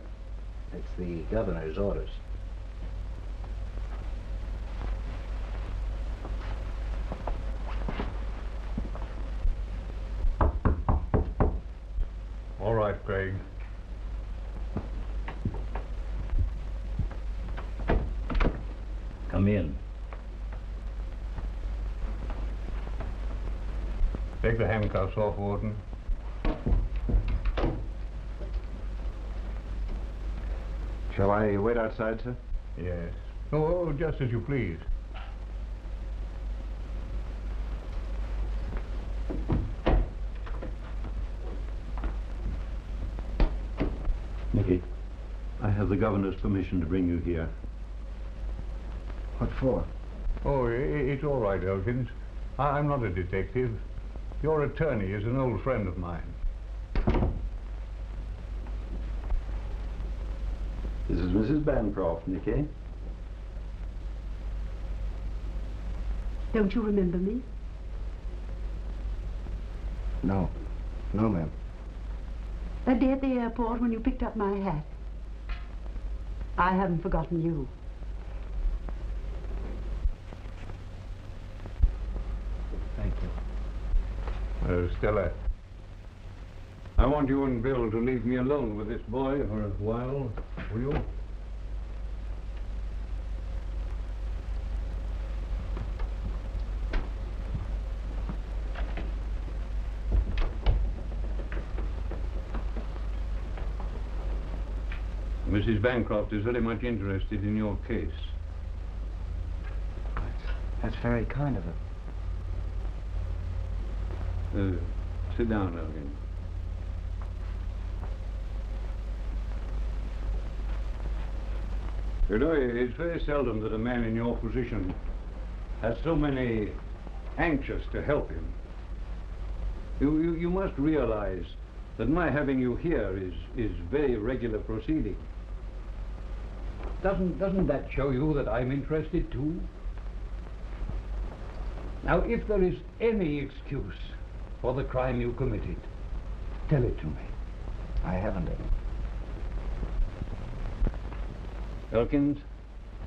I: It's the governor's orders.
G: All right, Craig.
N: Come in.
G: Take the handcuffs off, Warden.
C: Shall I wait outside, sir?
G: Yes. Oh, just as you please.
T: Nicky, I have the governor's permission to bring you here.
C: What for?
G: Oh, it's all right, Elkins. I'm not a detective. Your attorney is an old friend of mine.
T: This is Mrs. Bancroft, Nicky.
D: Don't you remember me?
C: No. No, ma'am.
D: That day at the airport when you picked up my hat. I haven't forgotten you.
L: Thank you.
G: Stella, I want you and Bill to leave me alone with this boy for a while, will you? Mrs. Bancroft is very much interested in your case.
L: That's very kind of her.
G: Sit down, Elgin. You know, it's very seldom that a man in your position has so many anxious to help him. You must realize
O: that my having you here is very regular proceeding. Doesn't that show you that I'm interested too? Now, if there is any excuse for the crime you committed, tell it to me.
I: I haven't any.
O: Elkins,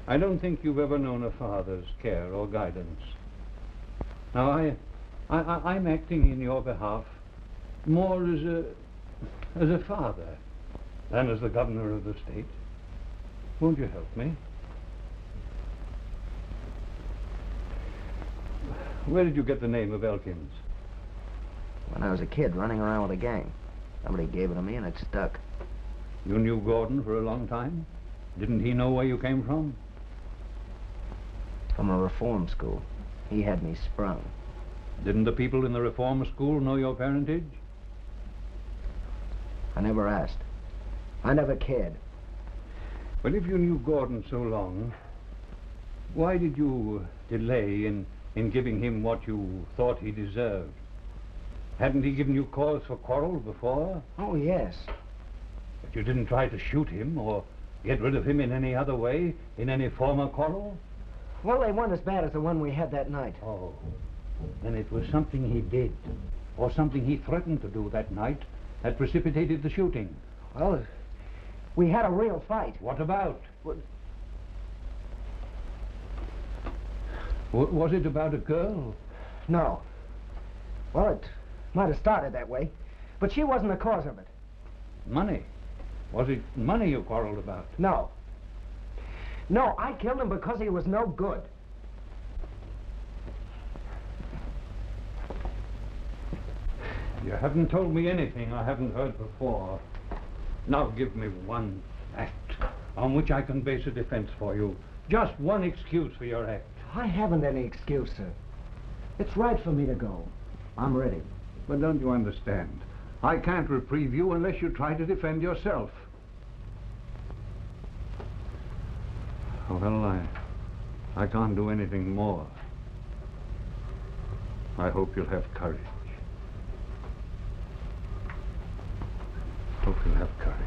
O: I don't think you've ever known a father's care or guidance. Now, I'm acting in your behalf more as a father than as the governor of the state. Won't you help me? Where did you get the name of Elkins?
I: When I was a kid running around with a gang. Somebody gave it to me and it stuck.
O: You knew Gordon for a long time? Didn't he know where you came from?
I: From a reform school. He had me sprung.
O: Didn't the people in the reform school know your parentage?
I: I never asked. I never cared.
O: Well, if you knew Gordon so long, why did you delay in giving him what you thought he deserved? Hadn't he given you cause for quarrel before?
I: Oh, yes.
O: But you didn't try to shoot him or get rid of him in any other way, in any former quarrel?
I: Well, they weren't as bad as the one we had that night.
O: Oh, then it was something he did, or something he threatened to do that night that precipitated the shooting.
I: Well, we had a real fight.
O: What about?
I: What?
O: Was it about a girl?
I: No. Well, it might have started that way, but she wasn't the cause of it.
O: Money? Was it money you quarreled about?
I: No. No, I killed him because he was no good.
O: You haven't told me anything I haven't heard before. Now give me one fact on which I can base a defense for you. Just one excuse for your act.
I: I haven't any excuse, sir. It's right for me to go. I'm ready.
O: But don't you understand? I can't reprieve you unless you try to defend yourself. Well, I can't do anything more. I hope you'll have courage. Hope you'll have courage.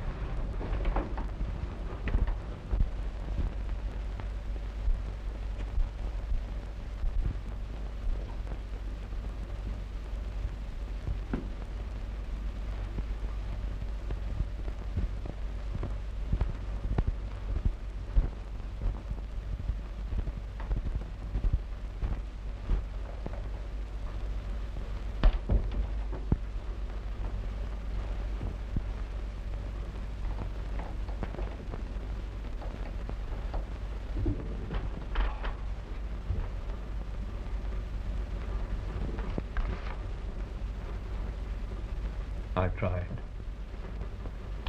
O: I tried.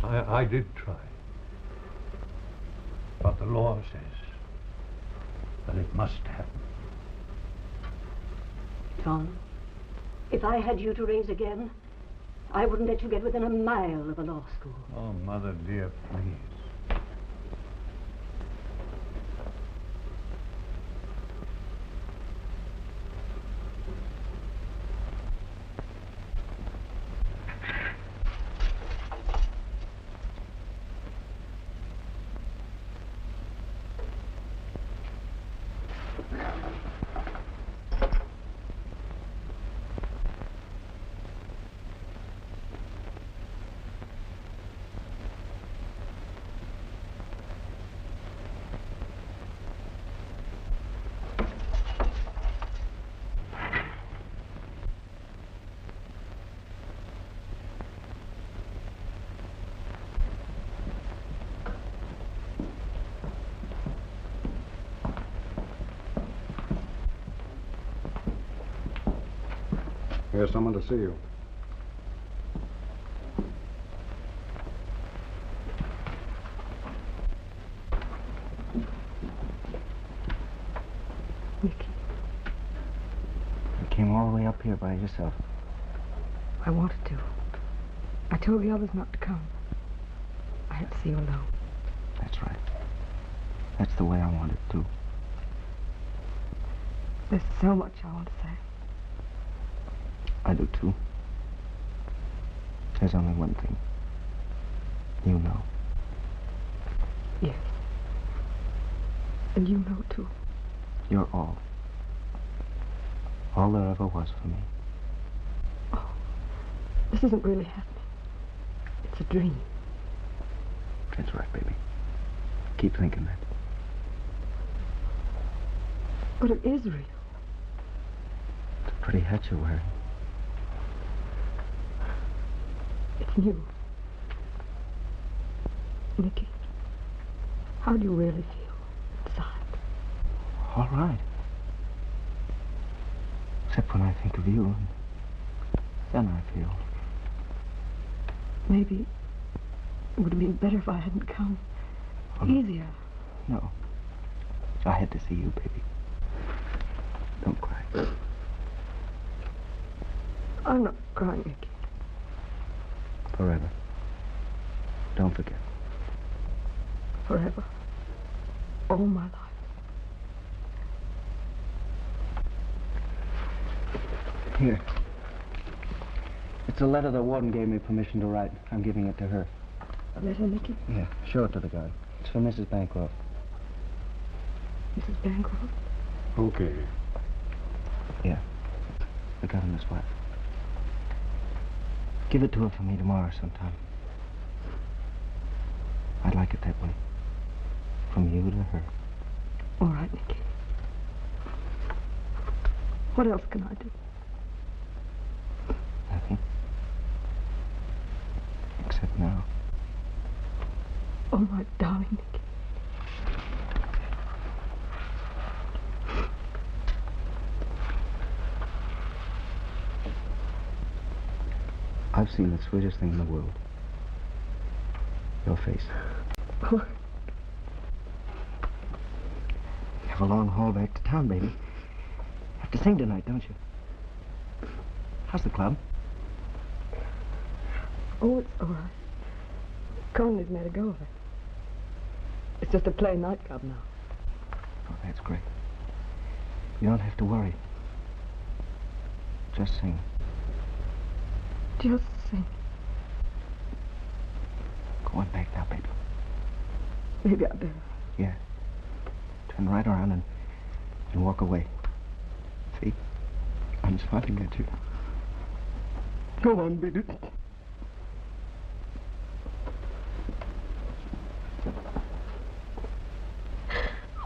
O: I did try. But the law says that it must happen.
D: John, if I had you to raise again, I wouldn't let you get within a mile of a law school.
O: Oh, Mother dear, please.
U: There's someone to see you.
I: You came all the way up here by yourself.
B: I wanted to. I told the others not to come. I had to see you alone.
I: That's right. That's the way I want it, too.
B: There's so much I want to say.
I: I do, too. There's only one thing. You know.
B: Yes. And you know, too.
I: You're all. All there ever was for me.
B: Oh, this isn't really happening. It's a dream.
I: That's right, baby. Keep thinking that.
B: But it is real.
I: It's a pretty hat you're wearing.
B: It's new. Nicky, how do you really feel inside?
I: All right. Except when I think of you, and then I feel.
B: Maybe it would have been better if I hadn't come. Easier.
I: No. I had to see you, baby. Don't cry.
B: I'm not crying, Nicky.
I: Forever. Don't forget.
B: Forever. All my life.
I: Here. It's a letter the warden gave me permission to write. I'm giving it to her.
B: A letter, Nicky?
I: Yeah, show it to the guard. It's for Mrs. Bancroft.
B: Mrs. Bancroft?
U: Okay.
I: Yeah. The governor's wife. Give it to her for me tomorrow sometime. I'd like it that way. From you to her.
B: All right, Nicky. What else can I do?
I: Nothing. Except now.
B: Oh, my darling Nicky.
I: I've seen the sweetest thing in the world. Your face.
B: What?
I: You have a long haul back to town, baby. You have to sing tonight, don't you? How's the club?
B: Oh, it's all right. Conley's made a go of it. It's just a plain nightclub now.
I: Oh, that's great. You don't have to worry. Just sing.
B: Just sing.
I: Go on back now, baby.
B: Maybe I better.
I: Yeah. Turn right around and walk away. See? I'm smiling at you. Go on, baby.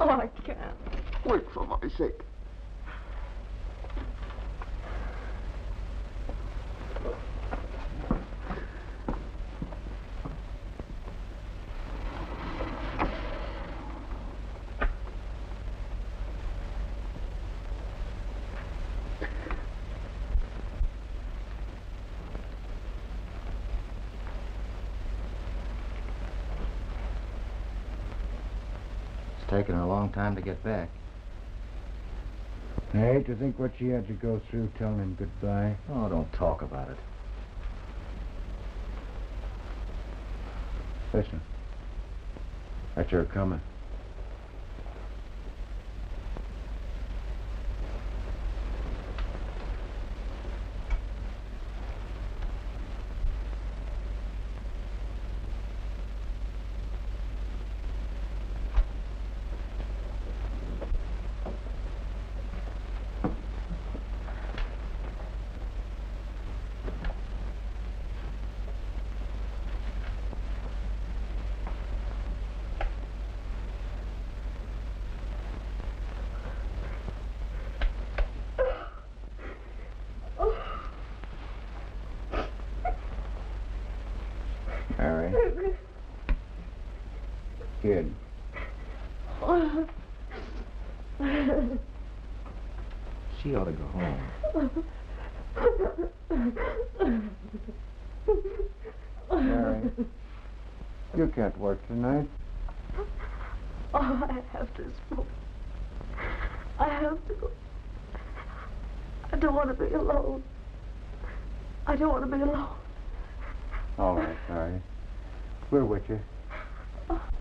B: Oh, I can't.
I: Wait for my sake.
K: Taken a long time to get back.
C: I hate to think what she had to go through telling him goodbye.
K: Oh, don't talk about it.
C: Listen. That's her coming. Mary. Kid.
K: She ought to go home.
C: Mary. You can't work tonight.
B: Oh, I have to smoke. I have to go. I don't want to be alone. I don't want to be alone.
C: All right, Mary. We're with you.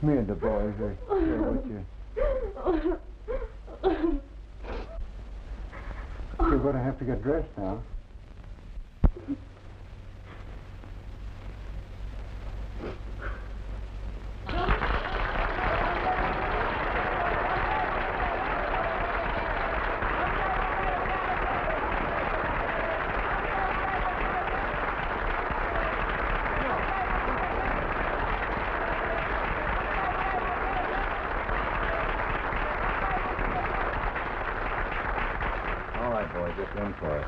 C: Me and the boys are here with you. You're going to have to get dressed now.
T: first one for us.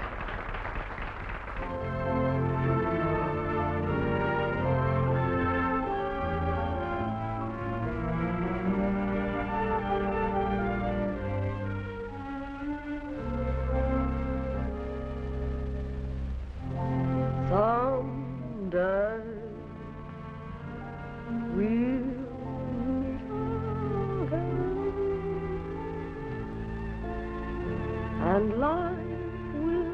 B: Someday we'll meet again, and life will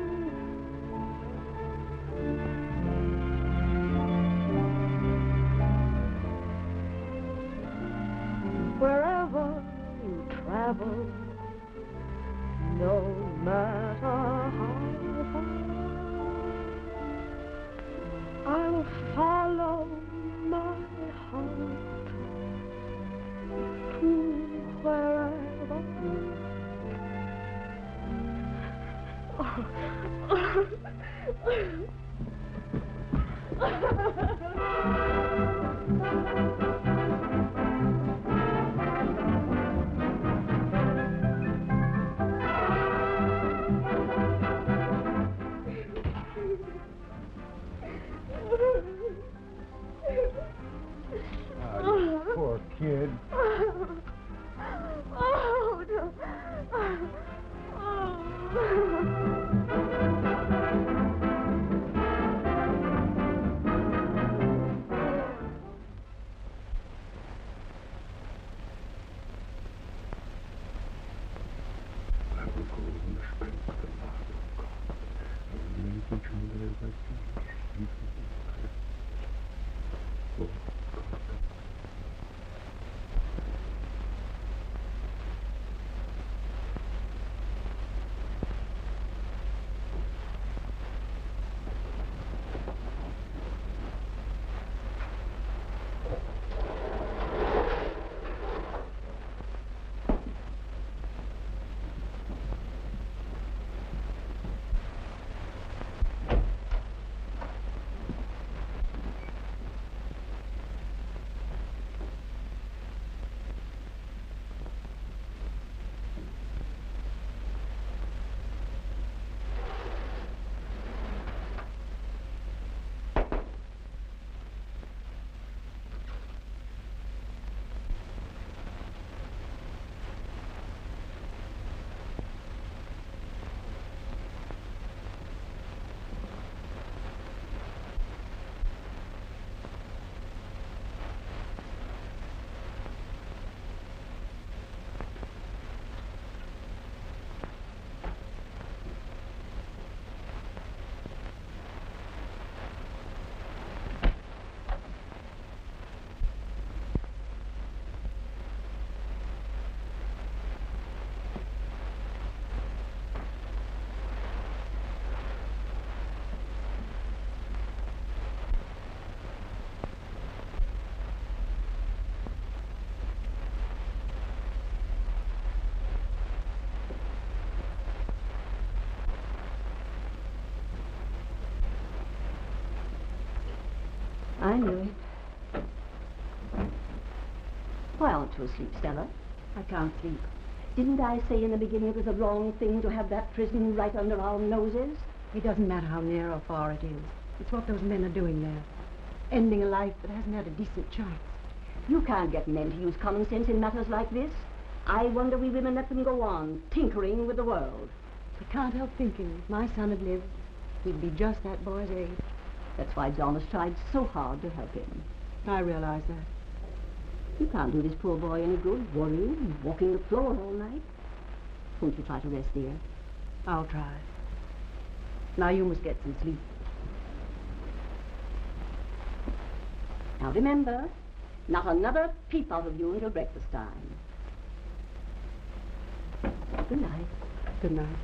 B: wherever you travel, no matter how far, I'll follow my heart to wherever.
C: Poor kid.
B: Oh, no.
D: I knew it. Why aren't you asleep, Stella? I can't sleep. Didn't I say in the beginning it was the wrong thing to have that prison right under our noses?
S: It doesn't matter how near or far it is. It's what those men are doing there. Ending a life that hasn't had a decent chance.
D: You can't get men to use common sense in matters like this. I wonder we women let them go on, tinkering with the world.
S: I can't help thinking if my son had lived, he'd be just that boy's age.
D: That's why John has tried so hard to help him.
S: I realize that.
D: You can't do this poor boy any good, worrying and walking the floor all night. Won't you try to rest, dear?
S: I'll try. Now you must get some sleep.
D: Now remember, not another peep out of you until breakfast time. Good night.
S: Good night.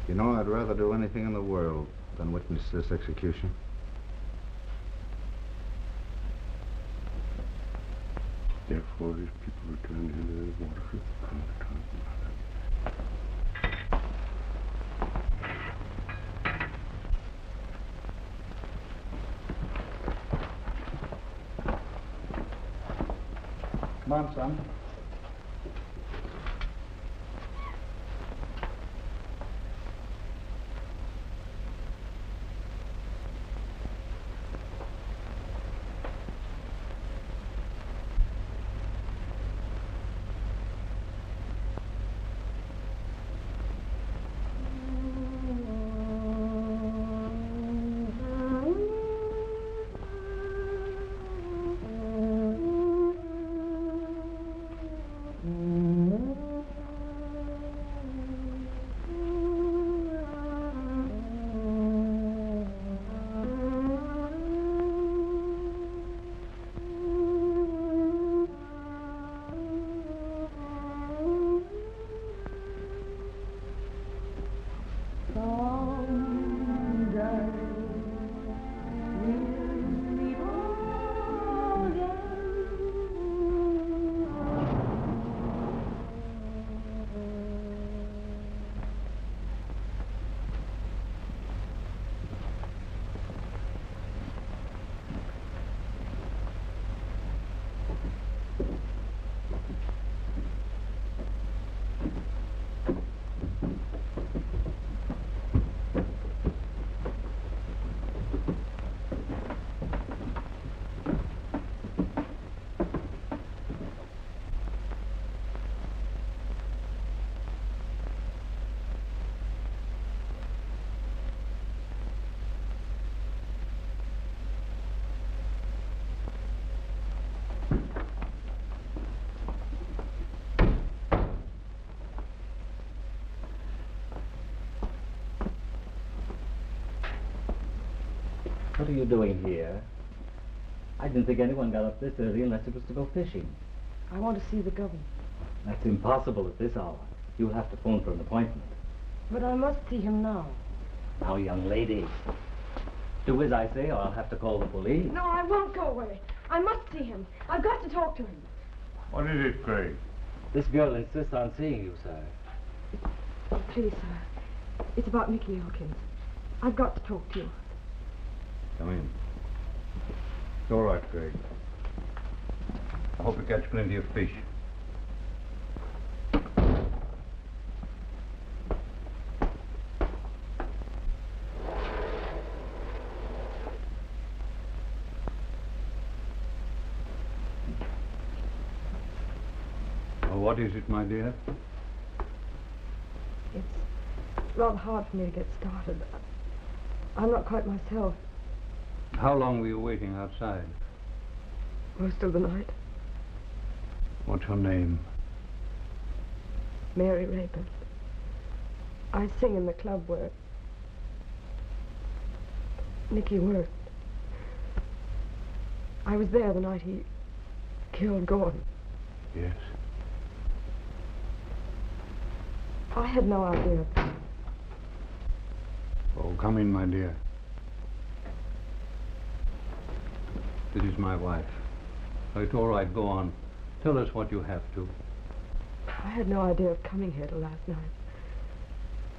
U: You know, I'd rather do anything in the world than witness this execution.
H: Therefore, his people returned into the water.
U: Come on, son.
N: What are you doing here? I didn't think anyone got up this early unless it was to go fishing.
S: I want to see the governor.
N: That's impossible at this hour. You'll have to phone for an appointment.
S: But I must see him now.
N: Now, young lady, do as I say or I'll have to call the police.
B: No, I won't go away. I must see him. I've got to talk to him.
H: What is it, Craig?
N: This girl insists on seeing you, sir.
B: Oh, please, sir. It's about Nicky Hawkins. I've got to talk to you.
U: Come in. It's all right, Craig. I hope you catch plenty of fish.
O: Oh, what is it, my dear?
B: It's rather hard for me to get started. I'm not quite myself.
O: How long were you waiting outside?
B: Most of the night.
O: What's her name?
B: Mary Rapin. I sing in the club where Nicky worked. I was there the night he killed Gordon.
O: Yes.
B: I had no idea.
O: Oh, come in, my dear. This is my wife. Oh, it's all right, go on. Tell us what you have to.
B: I had no idea of coming here till last night.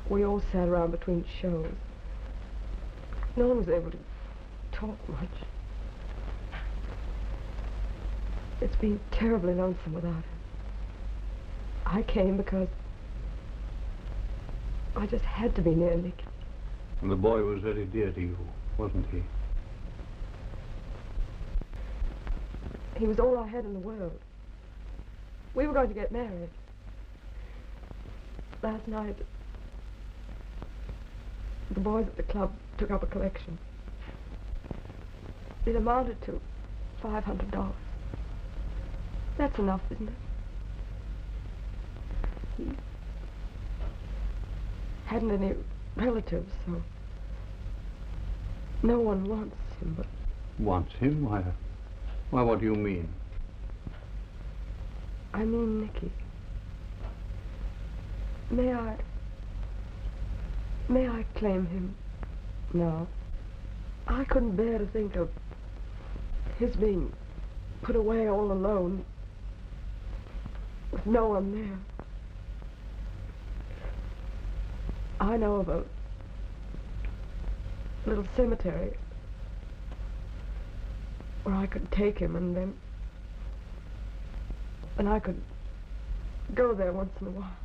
B: We all sat around between shows. No one was able to talk much. It's been terribly lonesome without him. I came because I just had to be near Nicky.
O: And the boy was very dear to you, wasn't he?
B: He was all I had in the world. We were going to get married. Last night, the boys at the club took up a collection. It amounted to $500. That's enough, isn't it? He hadn't any relatives, so no one wants him but...
O: Wants him? Why, what do you mean?
B: I mean Nicky. May May I claim him now? I couldn't bear to think of his being put away all alone with no one there. I know of a little cemetery where I could take him, and then I could go there once in a while.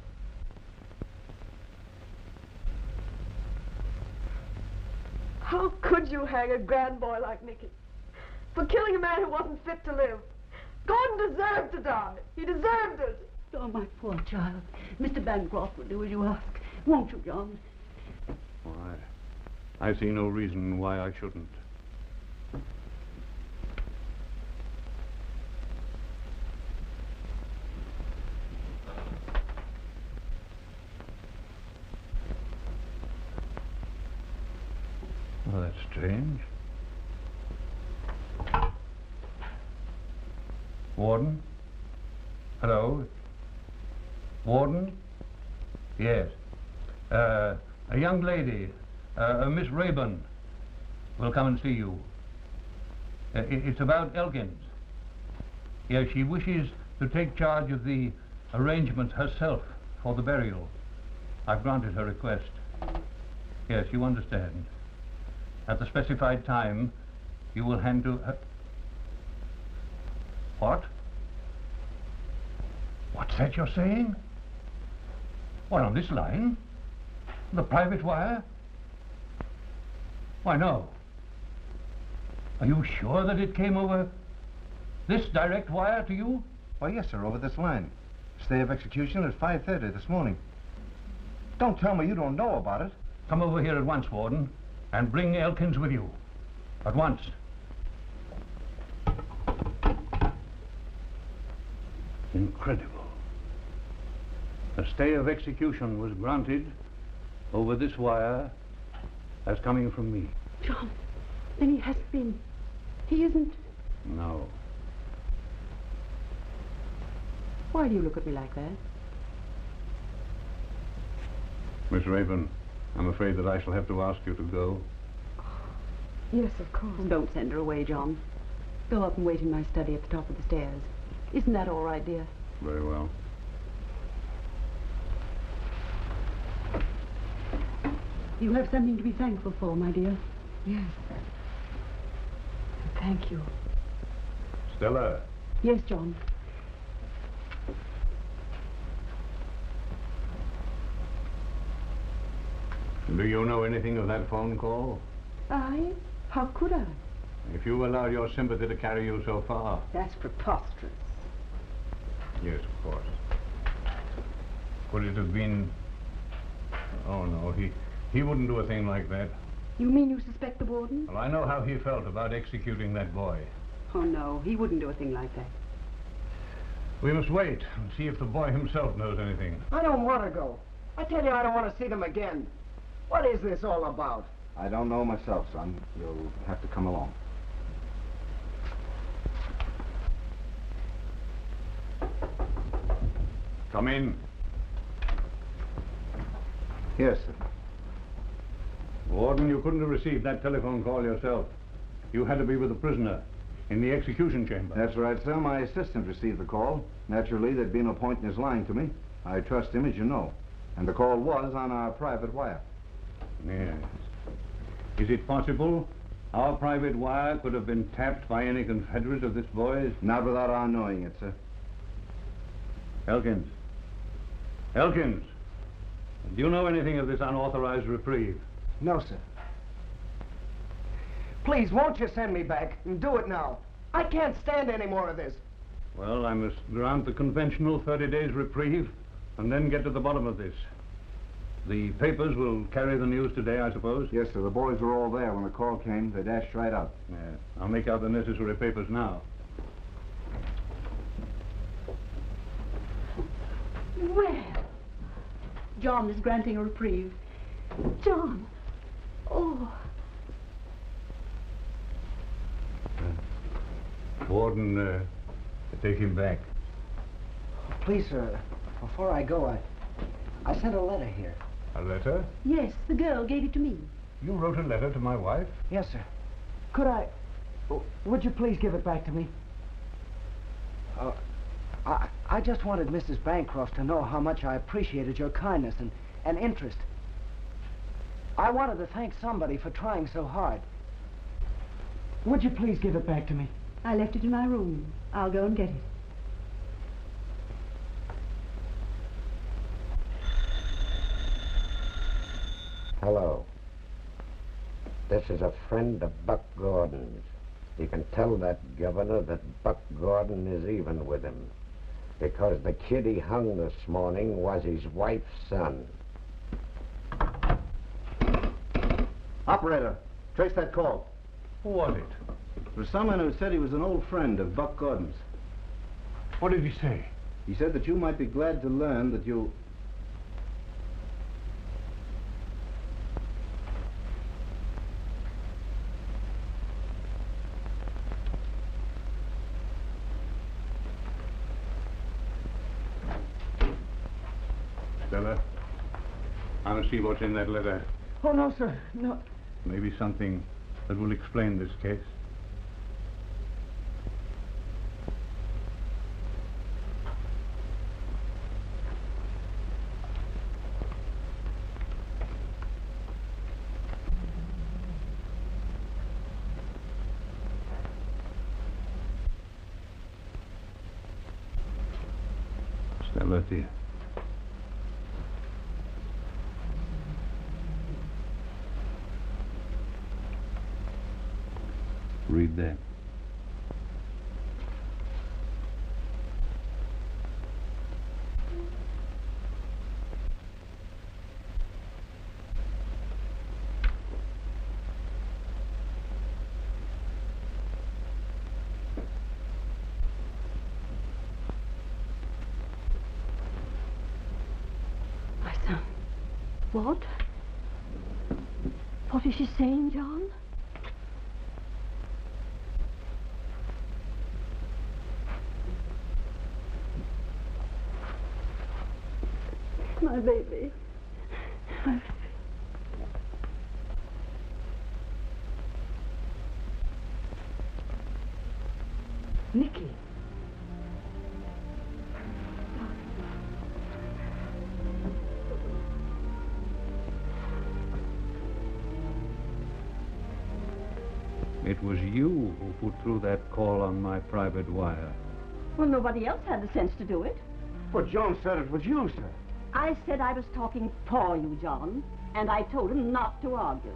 B: How could you hang a grand boy like Nicky for killing a man who wasn't fit to live? Gordon deserved to die. He deserved it.
D: Oh, my poor child. Mr. Bancroft will do as you ask. Won't you, John?
O: Why, I see no reason why I shouldn't. Well, that's strange. Warden? Hello? Warden? Yes. A young lady, Miss Rayburn, will come and see you. It's about Elkins. Yes, she wishes to take charge of the arrangements herself for the burial. I've granted her request. Yes, you understand. At the specified time, you will hand to her... What? What's that you're saying? What, on this line? The private wire? Why, no. Are you sure that it came over this direct wire to you?
C: Why, yes, sir, over this line. Stay of execution at 5:30 this morning. Don't tell me you don't know about it.
O: Come over here at once, Warden, and bring Elkins with you. At once. Incredible. A stay of execution was granted over this wire as coming from me.
D: John, then he hasn't been... He isn't...
O: No.
D: Why do you look at me like that?
O: Miss Rayburn, I'm afraid that I shall have to ask you to go.
B: Yes, of course.
D: Don't send her away, John. Go up and wait in my study at the top of the stairs. Isn't that all right, dear?
O: Very well.
D: You have something to be thankful for, my dear.
B: Yes. Thank you.
O: Stella.
D: Yes, John.
O: Do you know anything of that phone call?
D: I? How could I?
O: If you allowed your sympathy to carry you so far.
D: That's preposterous.
O: Yes, of course. Could it have been... Oh, no, he wouldn't do a thing like that.
D: You mean you suspect the warden?
O: Well, I know how he felt about executing that boy.
D: Oh, no, he wouldn't do a thing like that.
O: We must wait and see if the boy himself knows anything.
L: I don't want to go. I tell you, I don't want to see them again. What is this all about?
C: I don't know myself, son. You'll have to come along.
O: Come in.
C: Yes, sir.
O: Warden, you couldn't have received that telephone call yourself. You had to be with the prisoner in the execution chamber.
C: That's right, sir. My assistant received the call. Naturally, there'd be no point in his lying to me. I trust him, as you know. And the call was on our private wire.
O: Yes. Is it possible our private wire could have been tapped by any confederate of this boy's?
C: Not without our knowing it, sir.
O: Elkins. Elkins. Do you know anything of this unauthorized reprieve?
L: No, sir. Please, won't you send me back? And do it now. I can't stand any more of this.
O: Well, I must grant the conventional 30 days reprieve and then get to the bottom of this. The papers will carry the news today, I suppose?
C: Yes, sir. The boys were all there when the call came. They dashed right out.
O: Yeah. I'll make out the necessary papers now.
D: Well, John is granting a reprieve. John. Oh.
O: Warden, take him back.
L: Please, sir, before I go, I sent a letter here.
G: A letter?
S: Yes, the girl gave it to me.
G: You wrote a letter to my wife?
L: Yes, sir. Could I... Would you please give it back to me? I just wanted Mrs. Bancroft to know how much I appreciated your kindness and interest. I wanted to thank somebody for trying so hard. Would you please give it back to me?
S: I left it in my room. I'll go and get it.
R: Hello. This is a friend of Buck Gordon's. You can tell that governor that Buck Gordon is even with him, because the kid he hung this morning was his wife's son.
U: Operator, trace that call.
G: Who was it?
U: There was someone who said he was an old friend of Buck Gordon's.
G: What did he say?
U: He said that you might be glad to learn that you...
G: Stella, I want to see what's in that letter.
L: Oh, no, sir. No.
G: Maybe something that will explain this case. Stella, dear. Read that.
B: My son. What? What is she saying, John? My baby. My baby.
S: Nicky.
O: It was you who put through that call on my private wire.
D: Well, nobody else had the sense to do it.
U: Well, Joan said it was you, sir.
D: I said I was talking for you, John, and I told him not to argue.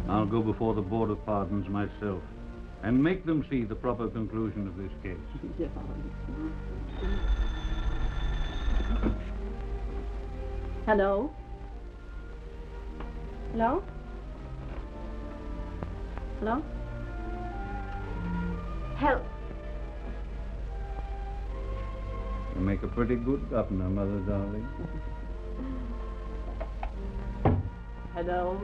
O: I'll go before the Board of Pardons myself and make them see the proper conclusion of this case.
D: Hello? Hello? Hello? Help.
O: You make a pretty good governor, Mother darling.
D: Hello?